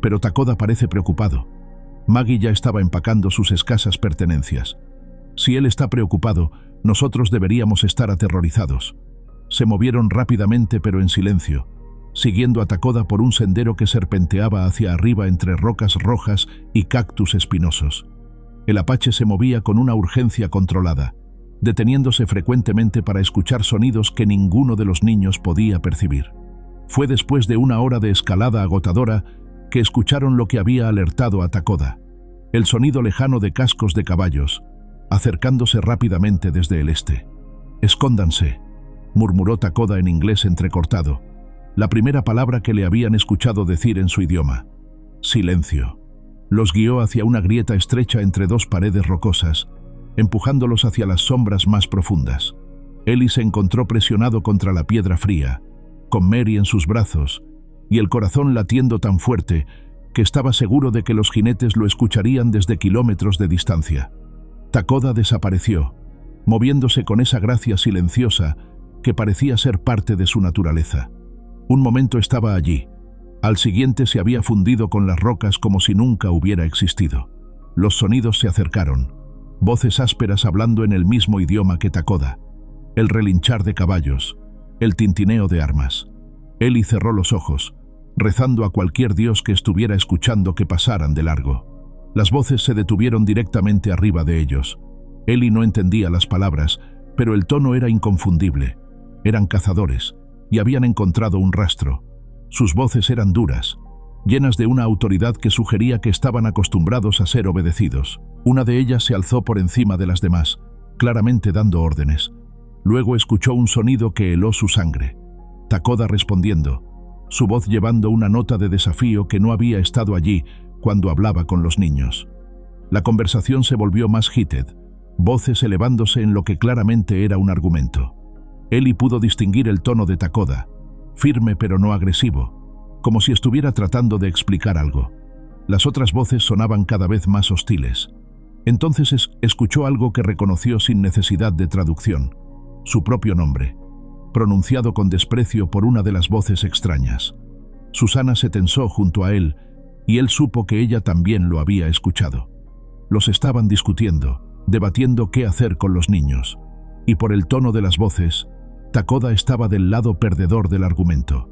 «Pero Takoda parece preocupado». Maggie ya estaba empacando sus escasas pertenencias. «Si él está preocupado, nosotros deberíamos estar aterrorizados». Se movieron rápidamente pero en silencio, siguiendo a Takoda por un sendero que serpenteaba hacia arriba entre rocas rojas y cactus espinosos. El apache se movía con una urgencia controlada, deteniéndose frecuentemente para escuchar sonidos que ninguno de los niños podía percibir. Fue después de una hora de escalada agotadora que escucharon lo que había alertado a Takoda: el sonido lejano de cascos de caballos, acercándose rápidamente desde el este. «Escóndanse», murmuró Takoda en inglés entrecortado, la primera palabra que le habían escuchado decir en su idioma. Silencio. Los guió hacia una grieta estrecha entre dos paredes rocosas, empujándolos hacia las sombras más profundas. Eli se encontró presionado contra la piedra fría, con Mary en sus brazos, y el corazón latiendo tan fuerte que estaba seguro de que los jinetes lo escucharían desde kilómetros de distancia. Takoda desapareció, moviéndose con esa gracia silenciosa que parecía ser parte de su naturaleza. Un momento estaba allí, al siguiente se había fundido con las rocas como si nunca hubiera existido. Los sonidos se acercaron, voces ásperas hablando en el mismo idioma que Takoda, el relinchar de caballos, el tintineo de armas. Eli cerró los ojos, rezando a cualquier dios que estuviera escuchando que pasaran de largo. Las voces se detuvieron directamente arriba de ellos. Eli no entendía las palabras, pero el tono era inconfundible. Eran cazadores, y habían encontrado un rastro. Sus voces eran duras, llenas de una autoridad que sugería que estaban acostumbrados a ser obedecidos. Una de ellas se alzó por encima de las demás, claramente dando órdenes. Luego escuchó un sonido que heló su sangre. Takoda respondiendo, su voz llevando una nota de desafío que no había estado allí cuando hablaba con los niños. La conversación se volvió más heated, voces elevándose en lo que claramente era un argumento. Eli pudo distinguir el tono de Takoda, firme pero no agresivo, como si estuviera tratando de explicar algo. Las otras voces sonaban cada vez más hostiles. Entonces escuchó algo que reconoció sin necesidad de traducción: su propio nombre, pronunciado con desprecio por una de las voces extrañas. Susana se tensó junto a él, y él supo que ella también lo había escuchado. Los estaban discutiendo, debatiendo qué hacer con los niños, y por el tono de las voces, Takoda estaba del lado perdedor del argumento.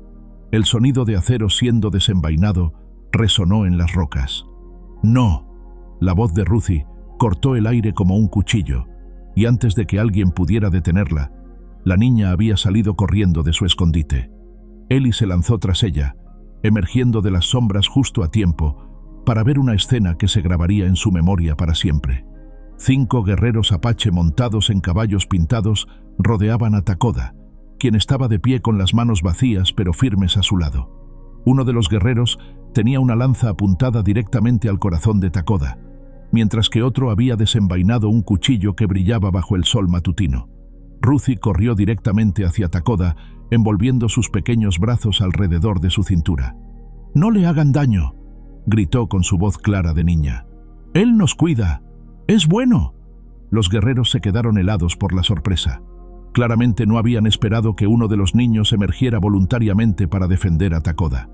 El sonido de acero siendo desenvainado resonó en las rocas. «¡No!». La voz de Ruthie cortó el aire como un cuchillo, y antes de que alguien pudiera detenerla, la niña había salido corriendo de su escondite. Eli se lanzó tras ella, emergiendo de las sombras justo a tiempo para ver una escena que se grabaría en su memoria para siempre. 5 guerreros apache montados en caballos pintados rodeaban a Takoda, quien estaba de pie con las manos vacías pero firmes a su lado. Uno de los guerreros tenía una lanza apuntada directamente al corazón de Takoda, mientras que otro había desenvainado un cuchillo que brillaba bajo el sol matutino. Ruthie corrió directamente hacia Takoda, envolviendo sus pequeños brazos alrededor de su cintura. «¡No le hagan daño!», gritó con su voz clara de niña. «Él nos cuida. ¡Es bueno!». Los guerreros se quedaron helados por la sorpresa. Claramente no habían esperado que uno de los niños emergiera voluntariamente para defender a Takoda.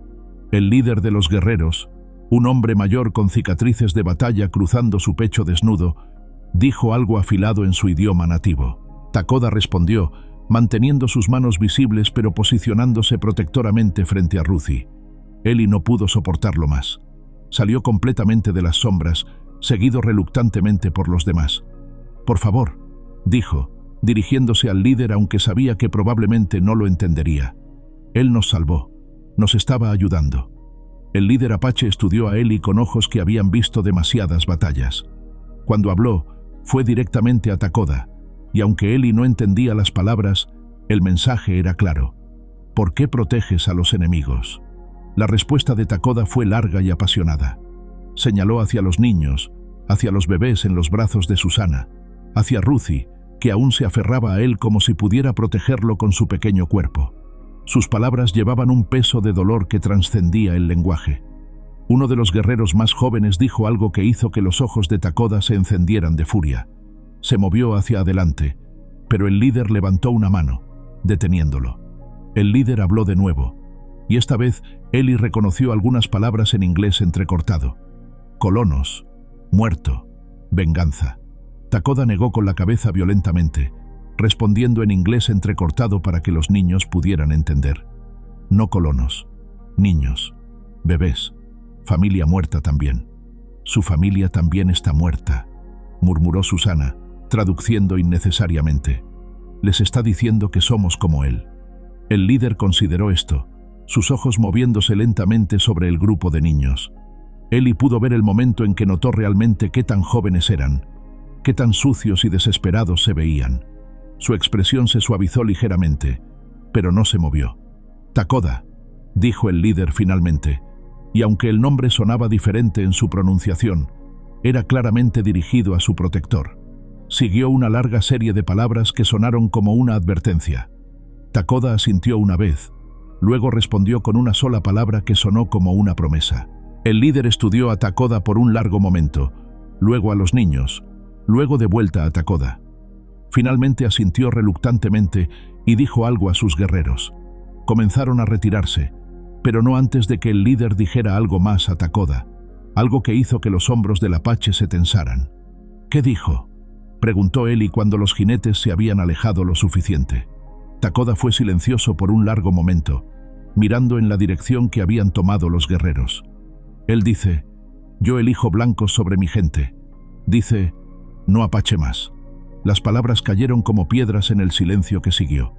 El líder de los guerreros, un hombre mayor con cicatrices de batalla cruzando su pecho desnudo, dijo algo afilado en su idioma nativo. Takoda respondió, manteniendo sus manos visibles pero posicionándose protectoramente frente a Ruthie. Eli no pudo soportarlo más. Salió completamente de las sombras, seguido reluctantemente por los demás. «Por favor», dijo, dirigiéndose al líder aunque sabía que probablemente no lo entendería. Él nos salvó, nos estaba ayudando. El líder apache estudió a Eli con ojos que habían visto demasiadas batallas. Cuando habló, fue directamente a Takoda, y aunque Eli no entendía las palabras, el mensaje era claro. ¿Por qué proteges a los enemigos? La respuesta de Takoda fue larga y apasionada. Señaló hacia los niños, hacia los bebés en los brazos de Susana, hacia Ruthie, que aún se aferraba a él como si pudiera protegerlo con su pequeño cuerpo. Sus palabras llevaban un peso de dolor que trascendía el lenguaje. Uno de los guerreros más jóvenes dijo algo que hizo que los ojos de Takoda se encendieran de furia. Se movió hacia adelante, pero el líder levantó una mano, deteniéndolo. El líder habló de nuevo, y esta vez Eli reconoció algunas palabras en inglés entrecortado. Colonos, muerto, venganza. Takoda negó con la cabeza violentamente, respondiendo en inglés entrecortado para que los niños pudieran entender. No colonos, niños, bebés, familia muerta también. Su familia también está muerta, murmuró Susana, traduciendo innecesariamente. Les está diciendo que somos como él. El líder consideró esto, sus ojos moviéndose lentamente sobre el grupo de niños. Eli pudo ver el momento en que notó realmente qué tan jóvenes eran, qué tan sucios y desesperados se veían. Su expresión se suavizó ligeramente, pero no se movió. Takoda, dijo el líder finalmente, y aunque el nombre sonaba diferente en su pronunciación, era claramente dirigido a su protector. Siguió una larga serie de palabras que sonaron como una advertencia. Takoda asintió una vez, luego respondió con una sola palabra que sonó como una promesa. El líder estudió a Takoda por un largo momento, luego a los niños, luego de vuelta a Takoda. Finalmente asintió reluctantemente y dijo algo a sus guerreros. Comenzaron a retirarse, pero no antes de que el líder dijera algo más a Takoda, algo que hizo que los hombros del apache se tensaran. ¿Qué dijo?, preguntó Eli cuando los jinetes se habían alejado lo suficiente. Takoda fue silencioso por un largo momento, mirando en la dirección que habían tomado los guerreros. Él dice, yo elijo blancos sobre mi gente. Dice, no apache más. Las palabras cayeron como piedras en el silencio que siguió.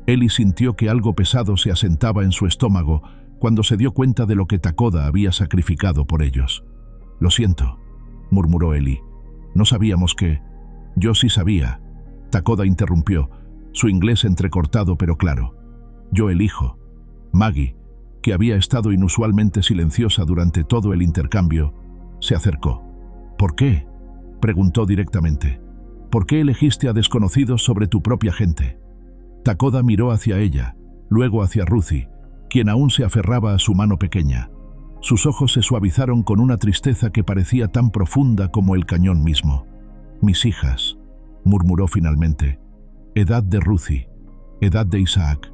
Eli sintió que algo pesado se asentaba en su estómago cuando se dio cuenta de lo que Takoda había sacrificado por ellos. Lo siento, murmuró Eli. No sabíamos que... Yo sí sabía. Takoda interrumpió, su inglés entrecortado pero claro. Yo elijo. Maggie, que había estado inusualmente silenciosa durante todo el intercambio, se acercó. ¿Por qué?, preguntó directamente. ¿Por qué elegiste a desconocidos sobre tu propia gente? Takoda miró hacia ella, luego hacia Ruthie, quien aún se aferraba a su mano pequeña. Sus ojos se suavizaron con una tristeza que parecía tan profunda como el cañón mismo. Mis hijas, murmuró finalmente. Edad de Ruthie, edad de Isaac.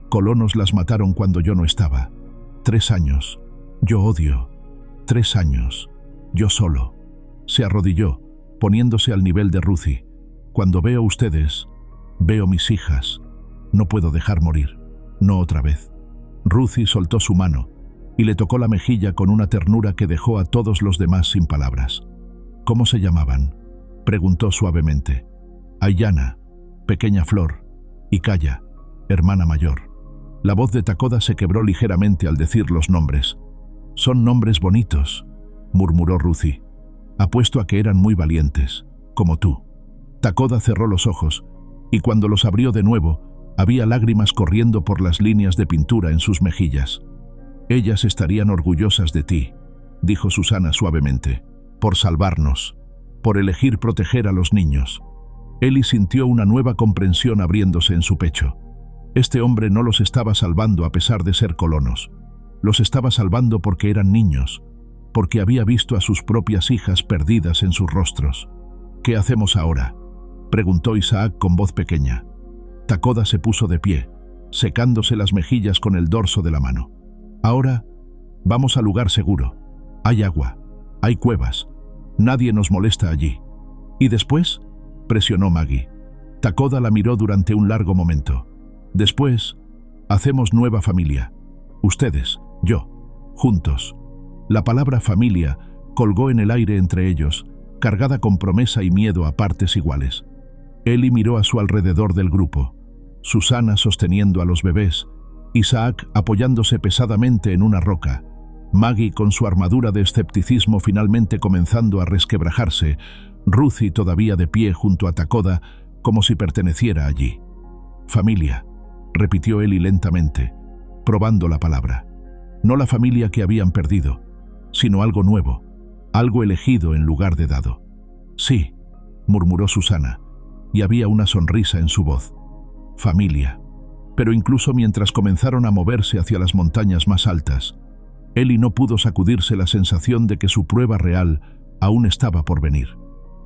Colonos las mataron cuando yo no estaba. 3 años. Yo odio. 3 años. Yo solo. Se arrodilló, poniéndose al nivel de Ruthie. Cuando veo ustedes, veo mis hijas. No puedo dejar morir. No otra vez. Ruthie soltó su mano y le tocó la mejilla con una ternura que dejó a todos los demás sin palabras. ¿Cómo se llamaban?, preguntó suavemente. Aiyana, pequeña flor, y Kaya, hermana mayor. La voz de Takoda se quebró ligeramente al decir los nombres. Son nombres bonitos, murmuró Ruthie. Apuesto a que eran muy valientes, como tú. Takoda cerró los ojos, y cuando los abrió de nuevo, había lágrimas corriendo por las líneas de pintura en sus mejillas. Ellas estarían orgullosas de ti, dijo Susana suavemente, por salvarnos, por elegir proteger a los niños. Eli sintió una nueva comprensión abriéndose en su pecho. Este hombre no los estaba salvando a pesar de ser colonos. Los estaba salvando porque eran niños, porque había visto a sus propias hijas perdidas en sus rostros. ¿Qué hacemos ahora?, preguntó Isaac con voz pequeña. Takoda se puso de pie, secándose las mejillas con el dorso de la mano. Ahora, vamos al lugar seguro. Hay agua, hay cuevas. Nadie nos molesta allí. ¿Y después?, presionó Maggie. Takoda la miró durante un largo momento. Después, hacemos nueva familia. Ustedes, yo, juntos. La palabra familia colgó en el aire entre ellos, cargada con promesa y miedo a partes iguales. Eli miró a su alrededor del grupo. Susana sosteniendo a los bebés, Isaac apoyándose pesadamente en una roca, Maggie con su armadura de escepticismo finalmente comenzando a resquebrajarse, Ruthie todavía de pie junto a Takoda como si perteneciera allí. «Familia», repitió Eli lentamente, probando la palabra. No la familia que habían perdido, sino algo nuevo, algo elegido en lugar de dado. «Sí», murmuró Susana, y había una sonrisa en su voz. «Familia». Pero incluso mientras comenzaron a moverse hacia las montañas más altas, Eli no pudo sacudirse la sensación de que su prueba real aún estaba por venir.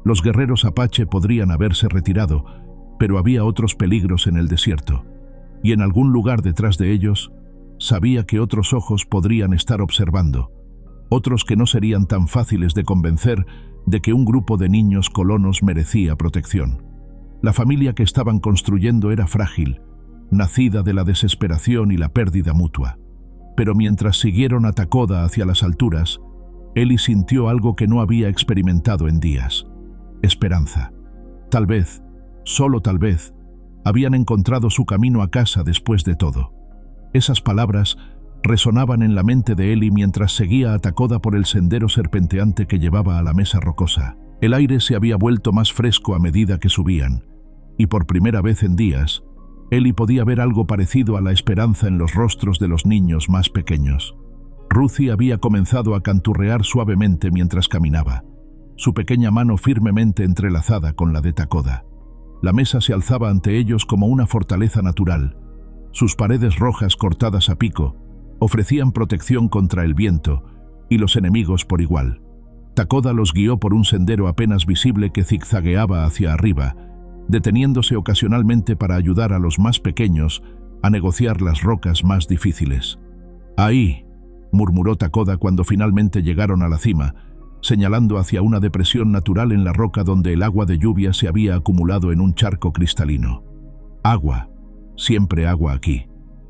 Los guerreros apache podrían haberse retirado, pero había otros peligros en el desierto, y en algún lugar detrás de ellos, sabía que otros ojos podrían estar observando, otros que no serían tan fáciles de convencer de que un grupo de niños colonos merecía protección. La familia que estaban construyendo era frágil, nacida de la desesperación y la pérdida mutua. Pero mientras siguieron a Takoda hacia las alturas, Eli sintió algo que no había experimentado en días: esperanza. Tal vez, solo tal vez, habían encontrado su camino a casa después de todo. Esas palabras resonaban en la mente de Eli mientras seguía a Takoda por el sendero serpenteante que llevaba a la mesa rocosa. El aire se había vuelto más fresco a medida que subían, y por primera vez en días, Eli podía ver algo parecido a la esperanza en los rostros de los niños más pequeños. Ruthie había comenzado a canturrear suavemente mientras caminaba, su pequeña mano firmemente entrelazada con la de Takoda. La mesa se alzaba ante ellos como una fortaleza natural. Sus paredes rojas cortadas a pico ofrecían protección contra el viento y los enemigos por igual. Takoda los guió por un sendero apenas visible que zigzagueaba hacia arriba, deteniéndose ocasionalmente para ayudar a los más pequeños a negociar las rocas más difíciles. «Ahí», murmuró Takoda cuando finalmente llegaron a la cima, señalando hacia una depresión natural en la roca donde el agua de lluvia se había acumulado en un charco cristalino. «Agua, siempre agua aquí».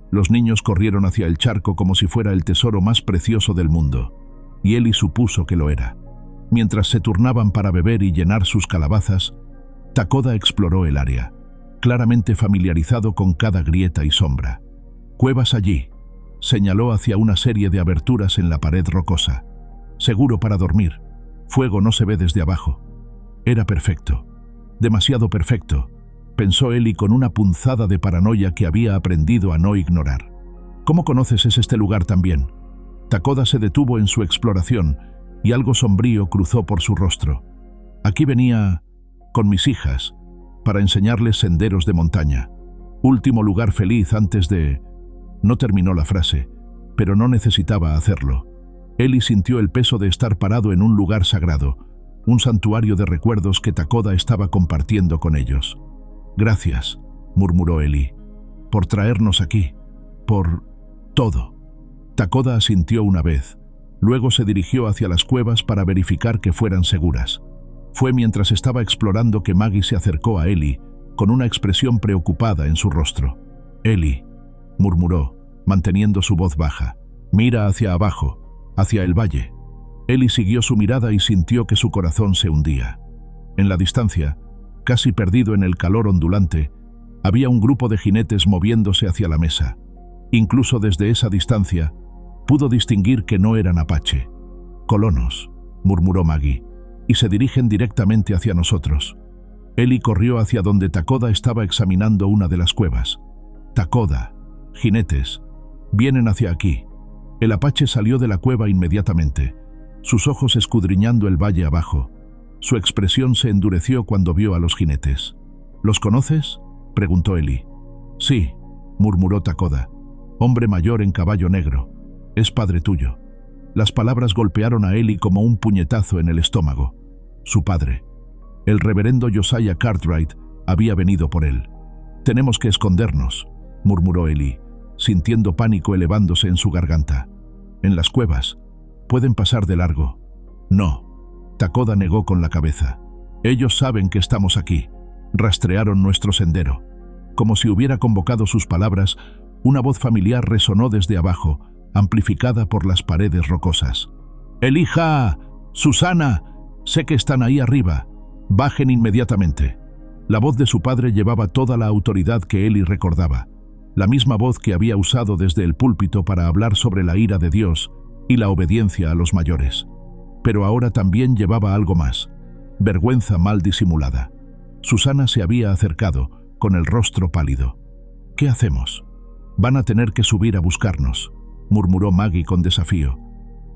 Los niños corrieron hacia el charco como si fuera el tesoro más precioso del mundo, y Eli supuso que lo era. Mientras se turnaban para beber y llenar sus calabazas, Takoda exploró el área, claramente familiarizado con cada grieta y sombra. «Cuevas allí», señaló hacia una serie de aberturas en la pared rocosa. «Seguro para dormir. Fuego no se ve desde abajo». Era perfecto. Demasiado perfecto, pensó Eli con una punzada de paranoia que había aprendido a no ignorar. «¿Cómo conoces este lugar tan bien?» Takoda se detuvo en su exploración y algo sombrío cruzó por su rostro. «Aquí venía con mis hijas, para enseñarles senderos de montaña. Último lugar feliz antes de...». No terminó la frase, pero no necesitaba hacerlo. Eli sintió el peso de estar parado en un lugar sagrado, un santuario de recuerdos que Takoda estaba compartiendo con ellos. «Gracias», murmuró Eli, «por traernos aquí, por todo». Takoda asintió una vez, luego se dirigió hacia las cuevas para verificar que fueran seguras. Fue mientras estaba explorando que Maggie se acercó a Eli, con una expresión preocupada en su rostro. «Eli», murmuró, manteniendo su voz baja, «mira hacia abajo, hacia el valle». Eli siguió su mirada y sintió que su corazón se hundía. En la distancia, casi perdido en el calor ondulante, había un grupo de jinetes moviéndose hacia la mesa. Incluso desde esa distancia, pudo distinguir que no eran apache. «Colonos», murmuró Maggie, «y se dirigen directamente hacia nosotros». Eli corrió hacia donde Takoda estaba examinando una de las cuevas. «Takoda, jinetes, vienen hacia aquí». El apache salió de la cueva inmediatamente, sus ojos escudriñando el valle abajo. Su expresión se endureció cuando vio a los jinetes. «¿Los conoces?», preguntó Eli. «Sí», murmuró Takoda. «Hombre mayor en caballo negro. Es padre tuyo». Las palabras golpearon a Eli como un puñetazo en el estómago. Su padre, el reverendo Josiah Cartwright, había venido por él. «Tenemos que escondernos», murmuró Eli, sintiendo pánico elevándose en su garganta. «En las cuevas. Pueden pasar de largo». «No», Takoda negó con la cabeza. «Ellos saben que estamos aquí. Rastrearon nuestro sendero». Como si hubiera convocado sus palabras, una voz familiar resonó desde abajo, amplificada por las paredes rocosas. «Elijah, Susana, sé que están ahí arriba. Bajen inmediatamente». La voz de su padre llevaba toda la autoridad que Eli recordaba, la misma voz que había usado desde el púlpito para hablar sobre la ira de Dios y la obediencia a los mayores. Pero ahora también llevaba algo más, vergüenza mal disimulada. Susana se había acercado, con el rostro pálido. «¿Qué hacemos? Van a tener que subir a buscarnos», murmuró Maggie con desafío.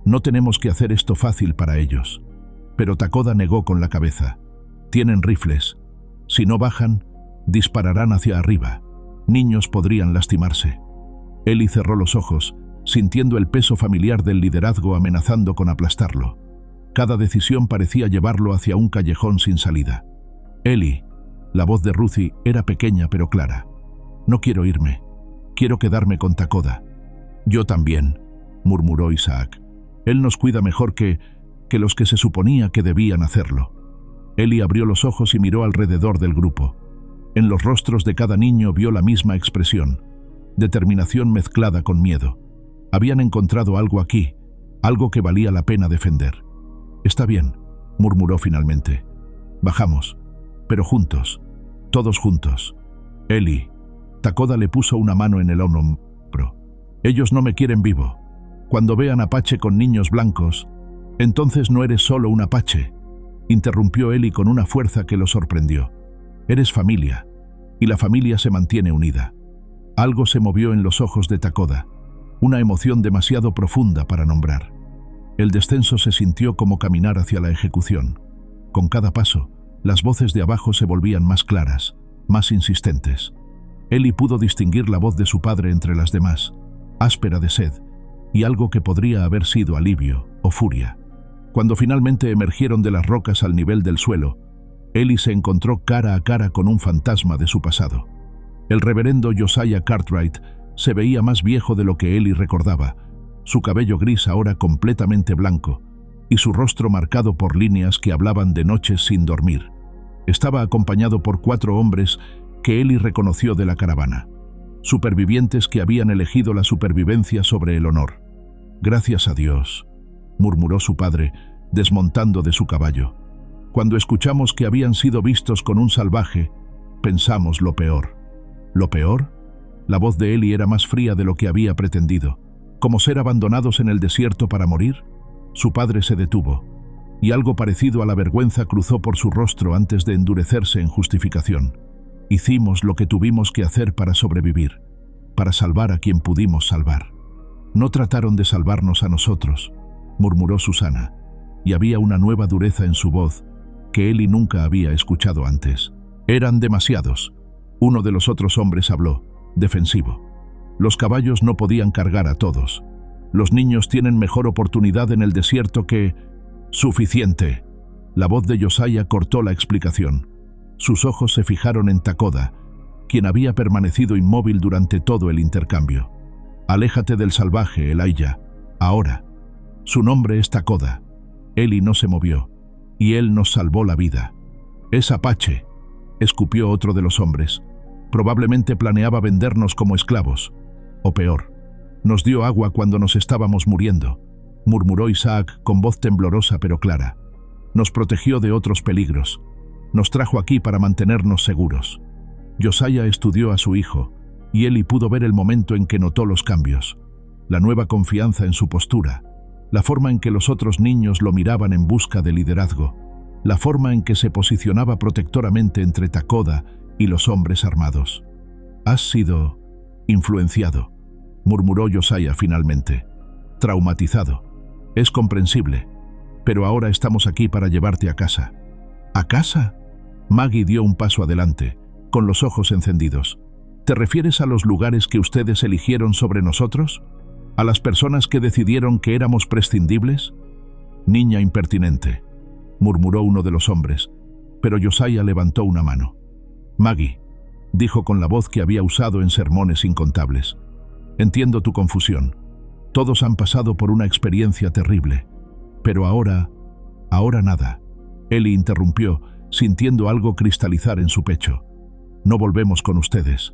«No tenemos que hacer esto fácil para ellos». Pero Takoda negó con la cabeza. «Tienen rifles. Si no bajan, dispararán hacia arriba. Niños podrían lastimarse». Eli cerró los ojos, sintiendo el peso familiar del liderazgo amenazando con aplastarlo. Cada decisión parecía llevarlo hacia un callejón sin salida. «Eli», la voz de Ruthie era pequeña pero clara. «No quiero irme. Quiero quedarme con Takoda». «Yo también», murmuró Isaac. «Él nos cuida mejor que los que se suponía que debían hacerlo». Eli abrió los ojos y miró alrededor del grupo. En los rostros de cada niño vio la misma expresión, determinación mezclada con miedo. Habían encontrado algo aquí, algo que valía la pena defender. «Está bien», murmuró finalmente. «Bajamos, pero juntos, todos juntos». «Eli», Takoda le puso una mano en el hombro. «Ellos no me quieren vivo. Cuando vean Apache con niños blancos, entonces no eres solo un Apache», interrumpió Eli con una fuerza que lo sorprendió. «Eres familia, y la familia se mantiene unida». Algo se movió en los ojos de Takoda, una emoción demasiado profunda para nombrar. El descenso se sintió como caminar hacia la ejecución. Con cada paso, las voces de abajo se volvían más claras, más insistentes. Eli pudo distinguir la voz de su padre entre las demás, áspera de sed, y algo que podría haber sido alivio o furia. Cuando finalmente emergieron de las rocas al nivel del suelo, Eli se encontró cara a cara con un fantasma de su pasado. El reverendo Josiah Cartwright se veía más viejo de lo que Eli recordaba, su cabello gris ahora completamente blanco, y su rostro marcado por líneas que hablaban de noches sin dormir. Estaba acompañado por 4 hombres que Eli reconoció de la caravana, supervivientes que habían elegido la supervivencia sobre el honor. «Gracias a Dios», murmuró su padre, desmontando de su caballo. «Cuando escuchamos que habían sido vistos con un salvaje, pensamos lo peor». «¿Lo peor?». La voz de Eli era más fría de lo que había pretendido. ¿Como ser abandonados en el desierto para morir? Su padre se detuvo, y algo parecido a la vergüenza cruzó por su rostro antes de endurecerse en justificación. «Hicimos lo que tuvimos que hacer para sobrevivir, para salvar a quien pudimos salvar». «No trataron de salvarnos a nosotros», murmuró Susana, y había una nueva dureza en su voz que Eli nunca había escuchado antes. «Eran demasiados». Uno de los otros hombres habló, defensivo. «Los caballos no podían cargar a todos. Los niños tienen mejor oportunidad en el desierto que...». «Suficiente». La voz de Josiah cortó la explicación. Sus ojos se fijaron en Takoda, quien había permanecido inmóvil durante todo el intercambio. «Aléjate del salvaje, Elijah, ahora. Su nombre es Takoda». Eli no se movió, y él nos salvó la vida. «Es Apache», escupió otro de los hombres. «Probablemente planeaba vendernos como esclavos. O peor, nos dio agua cuando nos estábamos muriendo», murmuró Isaac con voz temblorosa pero clara. «Nos protegió de otros peligros. Nos trajo aquí para mantenernos seguros». Josiah estudió a su hijo, y Eli pudo ver el momento en que notó los cambios. La nueva confianza en su postura, la forma en que los otros niños lo miraban en busca de liderazgo, la forma en que se posicionaba protectoramente entre Takoda y los hombres armados. «Has sido influenciado», murmuró Josiah finalmente. «Traumatizado. Es comprensible, pero ahora estamos aquí para llevarte a casa». «¿A casa?». Maggie dio un paso adelante, con los ojos encendidos. «¿Te refieres a los lugares que ustedes eligieron sobre nosotros? ¿A las personas que decidieron que éramos prescindibles?». «Niña impertinente», murmuró uno de los hombres, pero Josiah levantó una mano. «Maggie», dijo con la voz que había usado en sermones incontables, «entiendo tu confusión. Todos han pasado por una experiencia terrible, pero ahora nada». Eli interrumpió, sintiendo algo cristalizar en su pecho. «No volvemos con ustedes».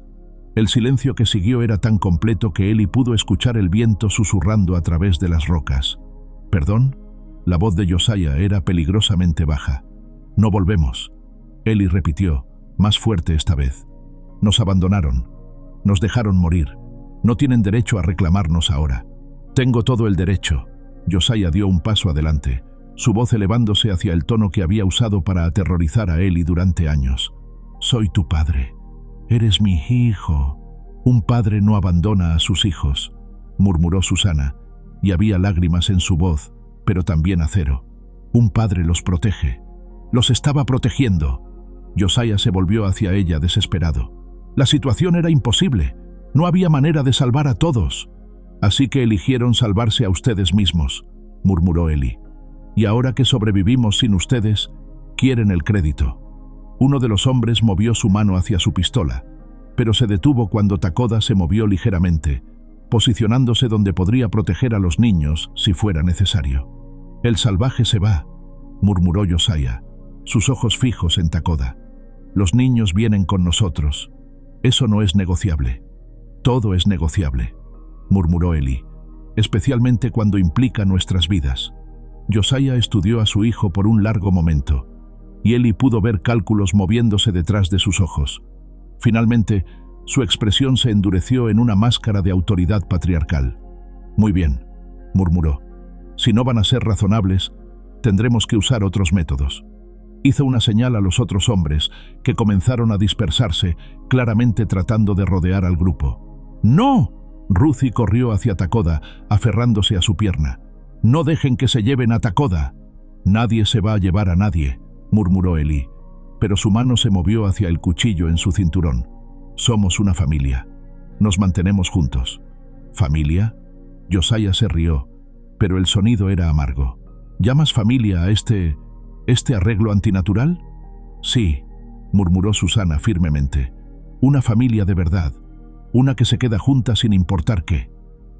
El silencio que siguió era tan completo que Eli pudo escuchar el viento susurrando a través de las rocas. «¿Perdón?». La voz de Josiah era peligrosamente baja. «No volvemos», Eli repitió, más fuerte esta vez. Nos abandonaron. Nos dejaron morir. No tienen derecho a reclamarnos ahora. Tengo todo el derecho. Josiah dio un paso adelante, su voz elevándose hacia el tono que había usado para aterrorizar a Eli durante años. Soy tu padre. Eres mi hijo. Un padre no abandona a sus hijos, murmuró Susana, y había lágrimas en su voz, pero también acero. Un padre los protege. Los estaba protegiendo. Josiah se volvió hacia ella desesperado. La situación era imposible. No había manera de salvar a todos. Así que eligieron salvarse a ustedes mismos, murmuró Eli. Y ahora que sobrevivimos sin ustedes, quieren el crédito. Uno de los hombres movió su mano hacia su pistola, pero se detuvo cuando Takoda se movió ligeramente, posicionándose donde podría proteger a los niños si fuera necesario. El salvaje se va, murmuró Josiah, sus ojos fijos en Takoda. Los niños vienen con nosotros. Eso no es negociable. Todo es negociable, murmuró Eli, especialmente cuando implica nuestras vidas. Josiah estudió a su hijo por un largo momento, y Eli pudo ver cálculos moviéndose detrás de sus ojos. Finalmente, su expresión se endureció en una máscara de autoridad patriarcal. Muy bien, murmuró. Si no van a ser razonables, tendremos que usar otros métodos. Hizo una señal a los otros hombres, que comenzaron a dispersarse, claramente tratando de rodear al grupo. ¡No! Ruthie corrió hacia Takoda, aferrándose a su pierna. ¡No dejen que se lleven a Takoda! Nadie se va a llevar a nadie, murmuró Eli, pero su mano se movió hacia el cuchillo en su cinturón. Somos una familia. Nos mantenemos juntos. ¿Familia? Josiah se rió, pero el sonido era amargo. ¿Llamas familia a este arreglo antinatural? Sí, murmuró Susana firmemente. Una familia de verdad. Una que se queda junta sin importar qué.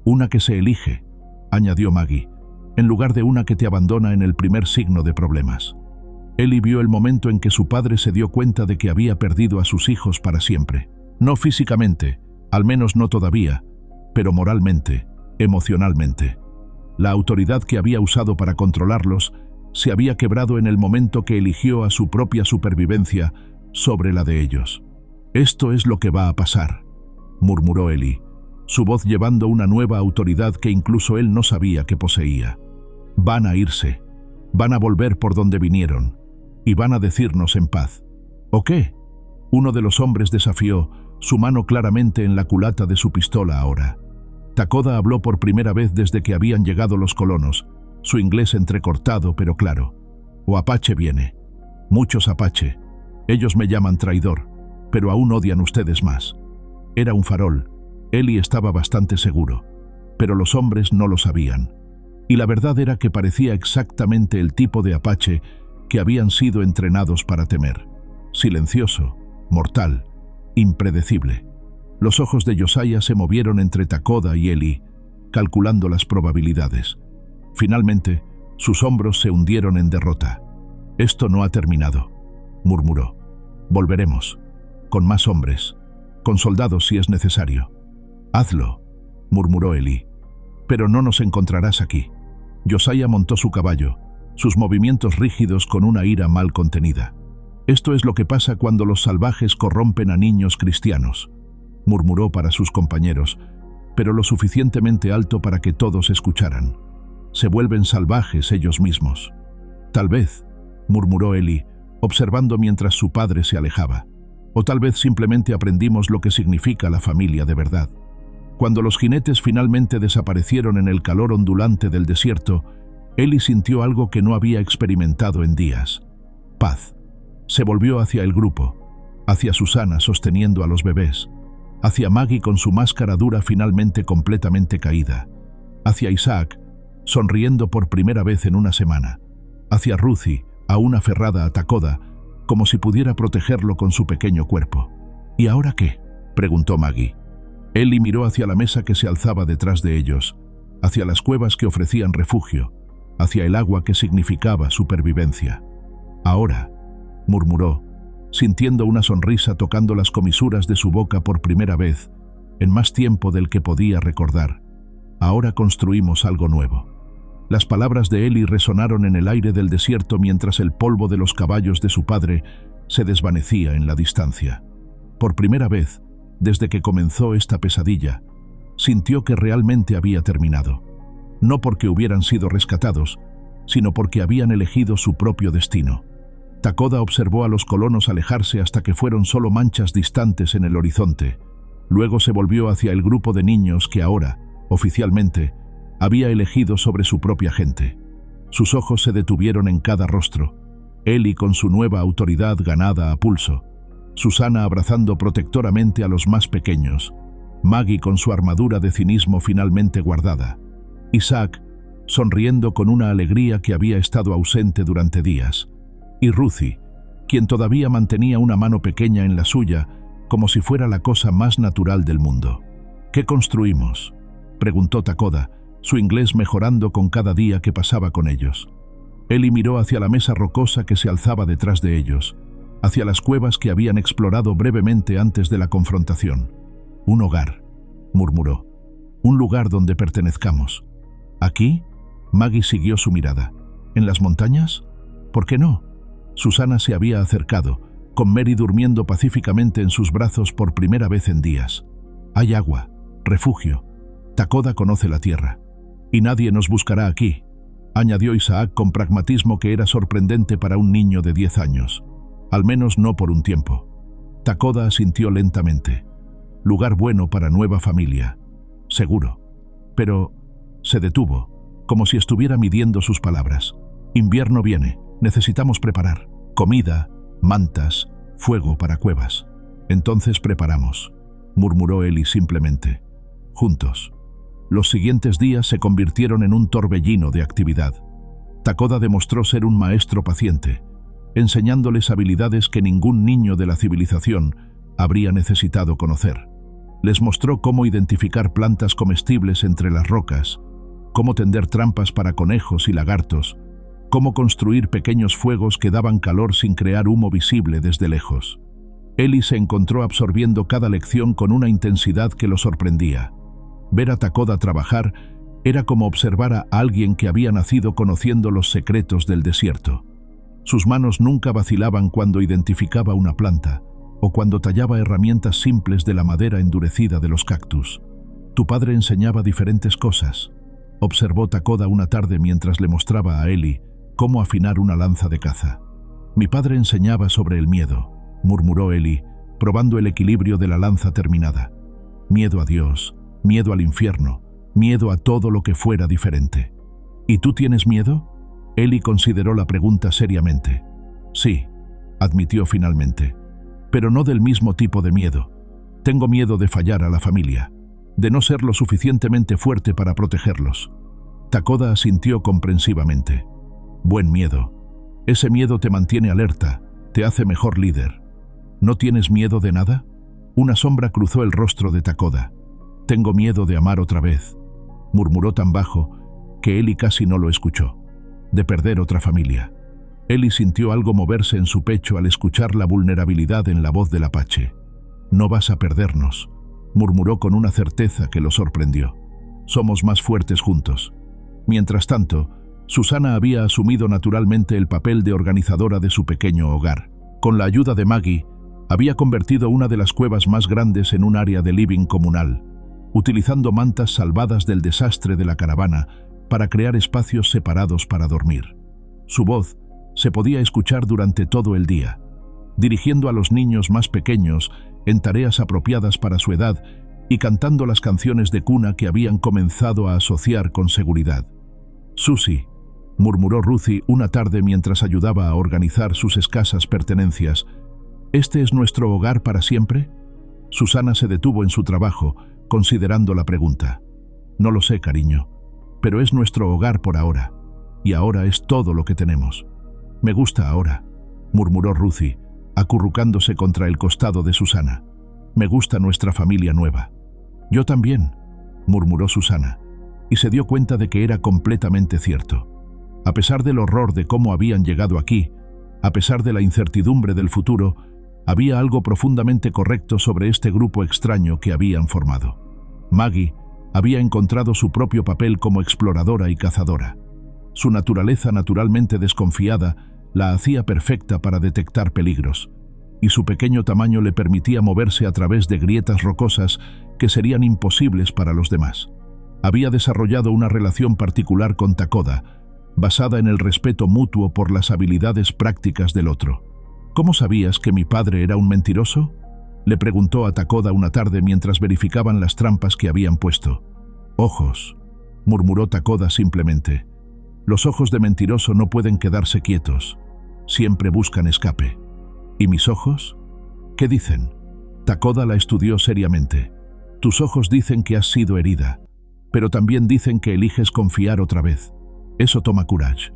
Una que se elige, añadió Maggie, en lugar de una que te abandona en el primer signo de problemas. Eli vio el momento en que su padre se dio cuenta de que había perdido a sus hijos para siempre. No físicamente, al menos no todavía, pero moralmente, emocionalmente. La autoridad que había usado para controlarlos se había quebrado en el momento que eligió a su propia supervivencia sobre la de ellos. Esto es lo que va a pasar, murmuró Eli, su voz llevando una nueva autoridad que incluso él no sabía que poseía. Van a irse, van a volver por donde vinieron, y van a decirnos en paz. ¿O qué? Uno de los hombres desafió, su mano claramente en la culata de su pistola ahora. Takoda habló por primera vez desde que habían llegado los colonos, su inglés entrecortado pero claro. O Apache viene. Muchos Apache. Ellos me llaman traidor, pero aún odian ustedes más. Era un farol. Eli estaba bastante seguro, pero los hombres no lo sabían. Y la verdad era que parecía exactamente el tipo de Apache que habían sido entrenados para temer. Silencioso, mortal, impredecible. Los ojos de Josiah se movieron entre Takoda y Eli, calculando las probabilidades. Finalmente, sus hombros se hundieron en derrota. Esto no ha terminado, murmuró. Volveremos, con más hombres, con soldados si es necesario. Hazlo, murmuró Eli, pero no nos encontrarás aquí. Josiah montó su caballo, sus movimientos rígidos con una ira mal contenida. Esto es lo que pasa cuando los salvajes corrompen a niños cristianos, murmuró para sus compañeros, pero lo suficientemente alto para que todos escucharan. Se vuelven salvajes ellos mismos. Tal vez, murmuró Eli, observando mientras su padre se alejaba. O tal vez simplemente aprendimos lo que significa la familia de verdad. Cuando los jinetes finalmente desaparecieron en el calor ondulante del desierto, Eli sintió algo que no había experimentado en días. Paz. Se volvió hacia el grupo, hacia Susana sosteniendo a los bebés, hacia Maggie con su máscara dura finalmente completamente caída, hacia Isaac, sonriendo por primera vez en una semana, hacia Ruthie, aún aferrada a Takoda, como si pudiera protegerlo con su pequeño cuerpo. ¿Y ahora qué?, preguntó Maggie. Eli miró hacia la mesa que se alzaba detrás de ellos, hacia las cuevas que ofrecían refugio, hacia el agua que significaba supervivencia. Ahora, murmuró, sintiendo una sonrisa tocando las comisuras de su boca por primera vez, en más tiempo del que podía recordar. Ahora construimos algo nuevo. Las palabras de Eli resonaron en el aire del desierto mientras el polvo de los caballos de su padre se desvanecía en la distancia. Por primera vez, desde que comenzó esta pesadilla, sintió que realmente había terminado. No porque hubieran sido rescatados, sino porque habían elegido su propio destino. Takoda observó a los colonos alejarse hasta que fueron solo manchas distantes en el horizonte. Luego se volvió hacia el grupo de niños que ahora, oficialmente, había elegido sobre su propia gente. Sus ojos se detuvieron en cada rostro. Ellie con su nueva autoridad ganada a pulso, Susana abrazando protectoramente a los más pequeños, Maggie con su armadura de cinismo finalmente guardada, Isaac sonriendo con una alegría que había estado ausente durante días, y Ruthie, quien todavía mantenía una mano pequeña en la suya, como si fuera la cosa más natural del mundo. ¿Qué construimos?, preguntó Takoda, su inglés mejorando con cada día que pasaba con ellos. Ellie miró hacia la mesa rocosa que se alzaba detrás de ellos, hacia las cuevas que habían explorado brevemente antes de la confrontación. «Un hogar», murmuró. «Un lugar donde pertenezcamos». «¿Aquí?», Maggie siguió su mirada. «¿En las montañas? ¿Por qué no?». Susana se había acercado, con Mary durmiendo pacíficamente en sus brazos por primera vez en días. «Hay agua, refugio. Takoda conoce la tierra. Y nadie nos buscará aquí», añadió Isaac con pragmatismo que era sorprendente para un niño de 10 años. «Al menos no por un tiempo». Takoda asintió lentamente. «Lugar bueno para nueva familia. Seguro». Pero se detuvo, como si estuviera midiendo sus palabras. «Invierno viene. Necesitamos preparar. Comida, mantas, fuego para cuevas». «Entonces preparamos», murmuró Ellie simplemente. Juntos. Los siguientes días se convirtieron en un torbellino de actividad. Takoda demostró ser un maestro paciente, enseñándoles habilidades que ningún niño de la civilización habría necesitado conocer. Les mostró cómo identificar plantas comestibles entre las rocas, cómo tender trampas para conejos y lagartos, cómo construir pequeños fuegos que daban calor sin crear humo visible desde lejos. Ellie se encontró absorbiendo cada lección con una intensidad que lo sorprendía. Ver a Takoda trabajar era como observar a alguien que había nacido conociendo los secretos del desierto. Sus manos nunca vacilaban cuando identificaba una planta o cuando tallaba herramientas simples de la madera endurecida de los cactus. «Tu padre enseñaba diferentes cosas», observó Takoda una tarde mientras le mostraba a Ellie cómo afinar una lanza de caza. «Mi padre enseñaba sobre el miedo», murmuró Ellie, probando el equilibrio de la lanza terminada. «Miedo a Dios, miedo al infierno, miedo a todo lo que fuera diferente». «¿Y tú tienes miedo?», Ellie consideró la pregunta seriamente. «Sí», admitió finalmente, «pero no del mismo tipo de miedo. Tengo miedo de fallar a la familia, de no ser lo suficientemente fuerte para protegerlos». Takoda asintió comprensivamente. «Buen miedo. Ese miedo te mantiene alerta, te hace mejor líder. ¿No tienes miedo de nada?». Una sombra cruzó el rostro de Takoda. «Tengo miedo de amar otra vez», murmuró tan bajo que Ellie casi no lo escuchó. «De perder otra familia». Ellie sintió algo moverse en su pecho al escuchar la vulnerabilidad en la voz del apache. «No vas a perdernos», murmuró con una certeza que lo sorprendió. «Somos más fuertes juntos». Mientras tanto, Susana había asumido naturalmente el papel de organizadora de su pequeño hogar. Con la ayuda de Maggie, había convertido una de las cuevas más grandes en un área de living comunal, utilizando mantas salvadas del desastre de la caravana para crear espacios separados para dormir. Su voz se podía escuchar durante todo el día, dirigiendo a los niños más pequeños en tareas apropiadas para su edad y cantando las canciones de cuna que habían comenzado a asociar con seguridad. «Susie», murmuró Ruthie una tarde mientras ayudaba a organizar sus escasas pertenencias, «¿este es nuestro hogar para siempre?». Susana se detuvo en su trabajo, considerando la pregunta. «No lo sé, cariño, pero es nuestro hogar por ahora, y ahora es todo lo que tenemos». «Me gusta ahora», murmuró Ruthie, acurrucándose contra el costado de Susana. «Me gusta nuestra familia nueva». «Yo también», murmuró Susana, y se dio cuenta de que era completamente cierto. A pesar del horror de cómo habían llegado aquí, a pesar de la incertidumbre del futuro, había algo profundamente correcto sobre este grupo extraño que habían formado. Maggie había encontrado su propio papel como exploradora y cazadora. Su naturaleza naturalmente desconfiada La hacía perfecta para detectar peligros, y su pequeño tamaño le permitía moverse a través de grietas rocosas que serían imposibles para los demás. Había desarrollado una relación particular con Takoda, basada en el respeto mutuo por las habilidades prácticas del otro. ¿Cómo sabías que mi padre era un mentiroso?, le preguntó a Takoda una tarde mientras verificaban las trampas que habían puesto. Ojos, murmuró Takoda simplemente. Los ojos de mentiroso no pueden quedarse quietos. Siempre buscan escape. ¿Y mis ojos? ¿Qué dicen? Takoda la estudió seriamente. Tus ojos dicen que has sido herida, pero también dicen que eliges confiar otra vez. Eso toma courage.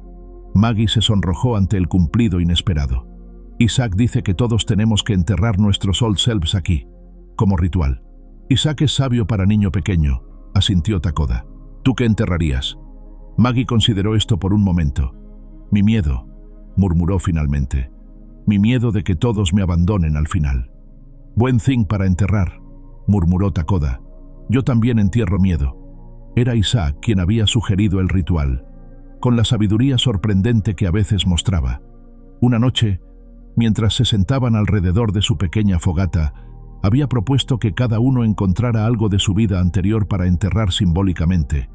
Maggie se sonrojó ante el cumplido inesperado. Isaac dice que todos tenemos que enterrar nuestros old selves aquí, como ritual. Isaac es sabio para niño pequeño, asintió Takoda. ¿Tú qué enterrarías? Maggie consideró esto por un momento. Mi miedo, murmuró finalmente. Mi miedo de que todos me abandonen al final. Buen thing para enterrar, murmuró Takoda. Yo también entierro miedo. Era Isaac quien había sugerido el ritual, con la sabiduría sorprendente que a veces mostraba. Una noche, mientras se sentaban alrededor de su pequeña fogata, había propuesto que cada uno encontrara algo de su vida anterior para enterrar simbólicamente,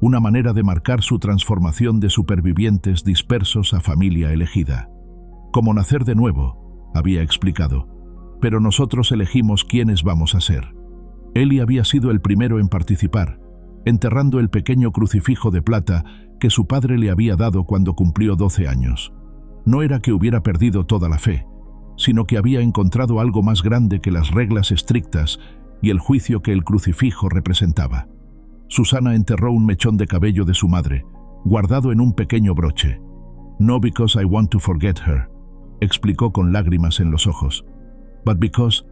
una manera de marcar su transformación de supervivientes dispersos a familia elegida. Como nacer de nuevo, había explicado, pero nosotros elegimos quiénes vamos a ser. Eli había sido el primero en participar, enterrando el pequeño crucifijo de plata que su padre le había dado cuando cumplió 12 años. No era que hubiera perdido toda la fe, sino que había encontrado algo más grande que las reglas estrictas y el juicio que el crucifijo representaba. Susana enterró un mechón de cabello de su madre, guardado en un pequeño broche. No because I want to forget her, explicó con lágrimas en los ojos, but because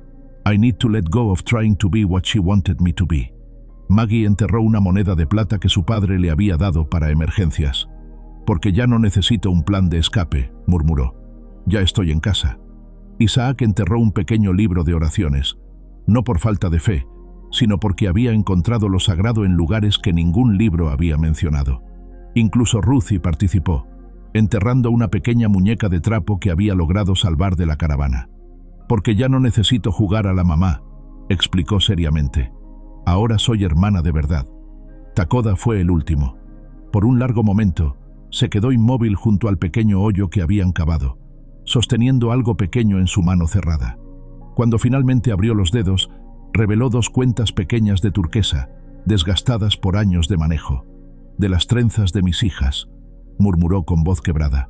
I need to let go of trying to be what she wanted me to be. Maggie enterró una moneda de plata que su padre le había dado para emergencias. Porque ya no necesito un plan de escape, murmuró. Ya estoy en casa. Isaac enterró un pequeño libro de oraciones, no por falta de fe, sino porque había encontrado lo sagrado en lugares que ningún libro había mencionado. Incluso Ruthie participó, enterrando una pequeña muñeca de trapo que había logrado salvar de la caravana. Porque ya no necesito jugar a la mamá, explicó seriamente. Ahora soy hermana de verdad. Takoda fue el último. Por un largo momento, se quedó inmóvil junto al pequeño hoyo que habían cavado, sosteniendo algo pequeño en su mano cerrada. Cuando finalmente abrió los dedos, reveló 2 cuentas pequeñas de turquesa, desgastadas por años de manejo. De las trenzas de mis hijas, murmuró con voz quebrada.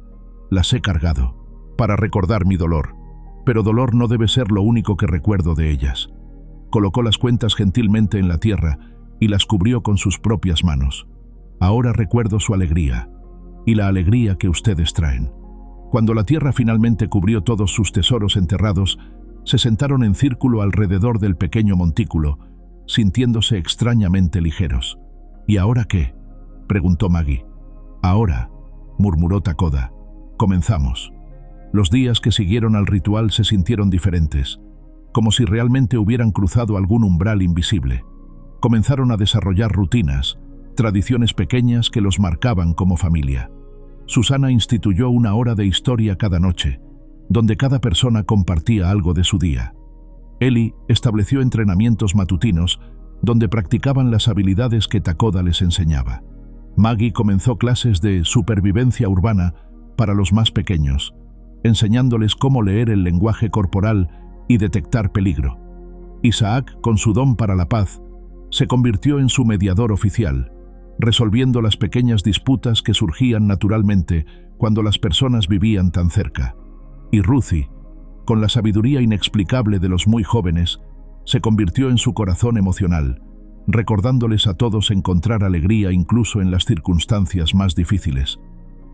Las he cargado, para recordar mi dolor, pero dolor no debe ser lo único que recuerdo de ellas. Colocó las cuentas gentilmente en la tierra y las cubrió con sus propias manos. Ahora recuerdo su alegría, y la alegría que ustedes traen. Cuando la tierra finalmente cubrió todos sus tesoros enterrados, se sentaron en círculo alrededor del pequeño montículo, sintiéndose extrañamente ligeros. ¿Y ahora qué?, preguntó Maggie. Ahora, murmuró Takoda, comenzamos. Los días que siguieron al ritual se sintieron diferentes, como si realmente hubieran cruzado algún umbral invisible. Comenzaron a desarrollar rutinas, tradiciones pequeñas que los marcaban como familia. Susana instituyó una hora de historia cada noche, donde cada persona compartía algo de su día. Eli estableció entrenamientos matutinos, donde practicaban las habilidades que Takoda les enseñaba. Maggie comenzó clases de supervivencia urbana para los más pequeños, enseñándoles cómo leer el lenguaje corporal y detectar peligro. Isaac, con su don para la paz, se convirtió en su mediador oficial, resolviendo las pequeñas disputas que surgían naturalmente cuando las personas vivían tan cerca. Y Ruthie, con la sabiduría inexplicable de los muy jóvenes, se convirtió en su corazón emocional, recordándoles a todos encontrar alegría incluso en las circunstancias más difíciles.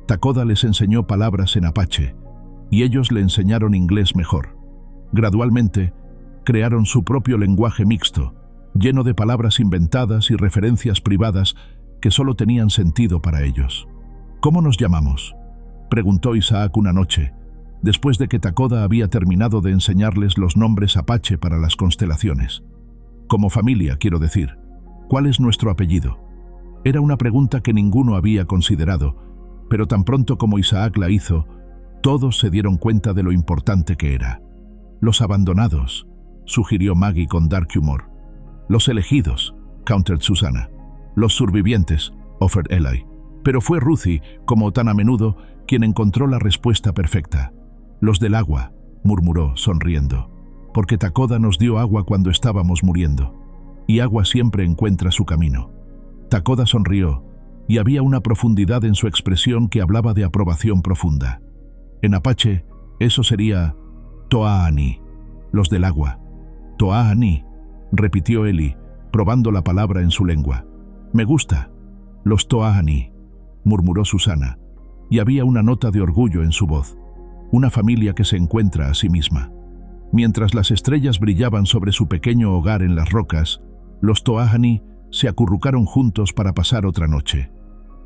Takoda les enseñó palabras en apache, y ellos le enseñaron inglés mejor. Gradualmente, crearon su propio lenguaje mixto, lleno de palabras inventadas y referencias privadas que solo tenían sentido para ellos. ¿Cómo nos llamamos?, preguntó Isaac una noche, después de que Takoda había terminado de enseñarles los nombres apache para las constelaciones. Como familia, quiero decir. ¿Cuál es nuestro apellido? Era una pregunta que ninguno había considerado, pero tan pronto como Isaac la hizo, Todos se dieron cuenta de lo importante que era. Los abandonados, sugirió Maggie con dark humor. Los elegidos, countered Susana. Los sobrevivientes, offered Eli. Pero fue Ruthie, como tan a menudo, quien encontró la respuesta perfecta. Los del agua, murmuró, sonriendo. Porque Takoda nos dio agua cuando estábamos muriendo. Y agua siempre encuentra su camino. Takoda sonrió, y había una profundidad en su expresión que hablaba de aprobación profunda. En apache, eso sería Toa'ani, los del agua. Toa'ani, repitió Eli, probando la palabra en su lengua. Me gusta. Los Toa'ani, murmuró Susana, y había una nota de orgullo en su voz. Una familia que se encuentra a sí misma. Mientras las estrellas brillaban sobre su pequeño hogar en las rocas, los Toa'ani se acurrucaron juntos para pasar otra noche.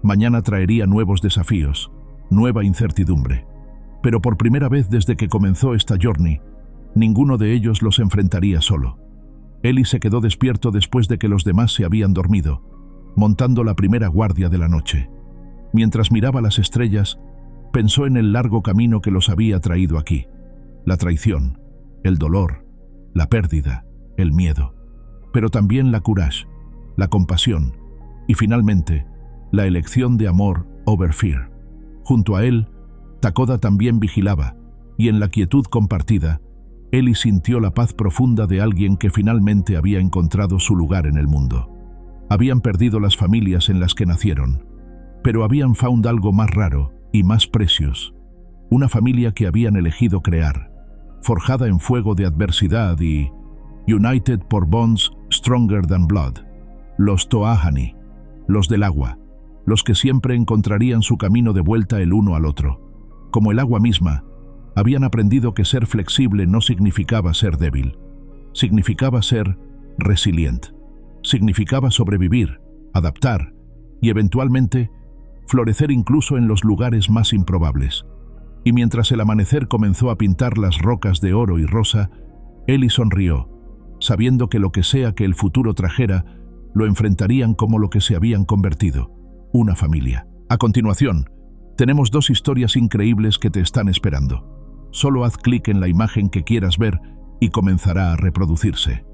Mañana traería nuevos desafíos, nueva incertidumbre. Pero por primera vez desde que comenzó esta journey, ninguno de ellos los enfrentaría solo. Eli se quedó despierto después de que los demás se habían dormido, montando la primera guardia de la noche. Mientras miraba las estrellas, pensó en el largo camino que los había traído aquí. La traición, el dolor, la pérdida, el miedo. Pero también la courage, la compasión y finalmente, la elección de amor over fear. Junto a él, Takoda también vigilaba, y en la quietud compartida, Eli sintió la paz profunda de alguien que finalmente había encontrado su lugar en el mundo. Habían perdido las familias en las que nacieron, pero habían found algo más raro y más precious, una familia que habían elegido crear, forjada en fuego de adversidad y united por bonds stronger than blood. Los Toa'ani, los del agua, los que siempre encontrarían su camino de vuelta el uno al otro. Como el agua misma, habían aprendido que ser flexible no significaba ser débil. Significaba ser resilient. Significaba sobrevivir, adaptar y eventualmente florecer incluso en los lugares más improbables. Y mientras el amanecer comenzó a pintar las rocas de oro y rosa, Eli sonrió, sabiendo que lo que sea que el futuro trajera, lo enfrentarían como lo que se habían convertido, una familia. A continuación, tenemos dos historias increíbles que te están esperando. Solo haz clic en la imagen que quieras ver y comenzará a reproducirse.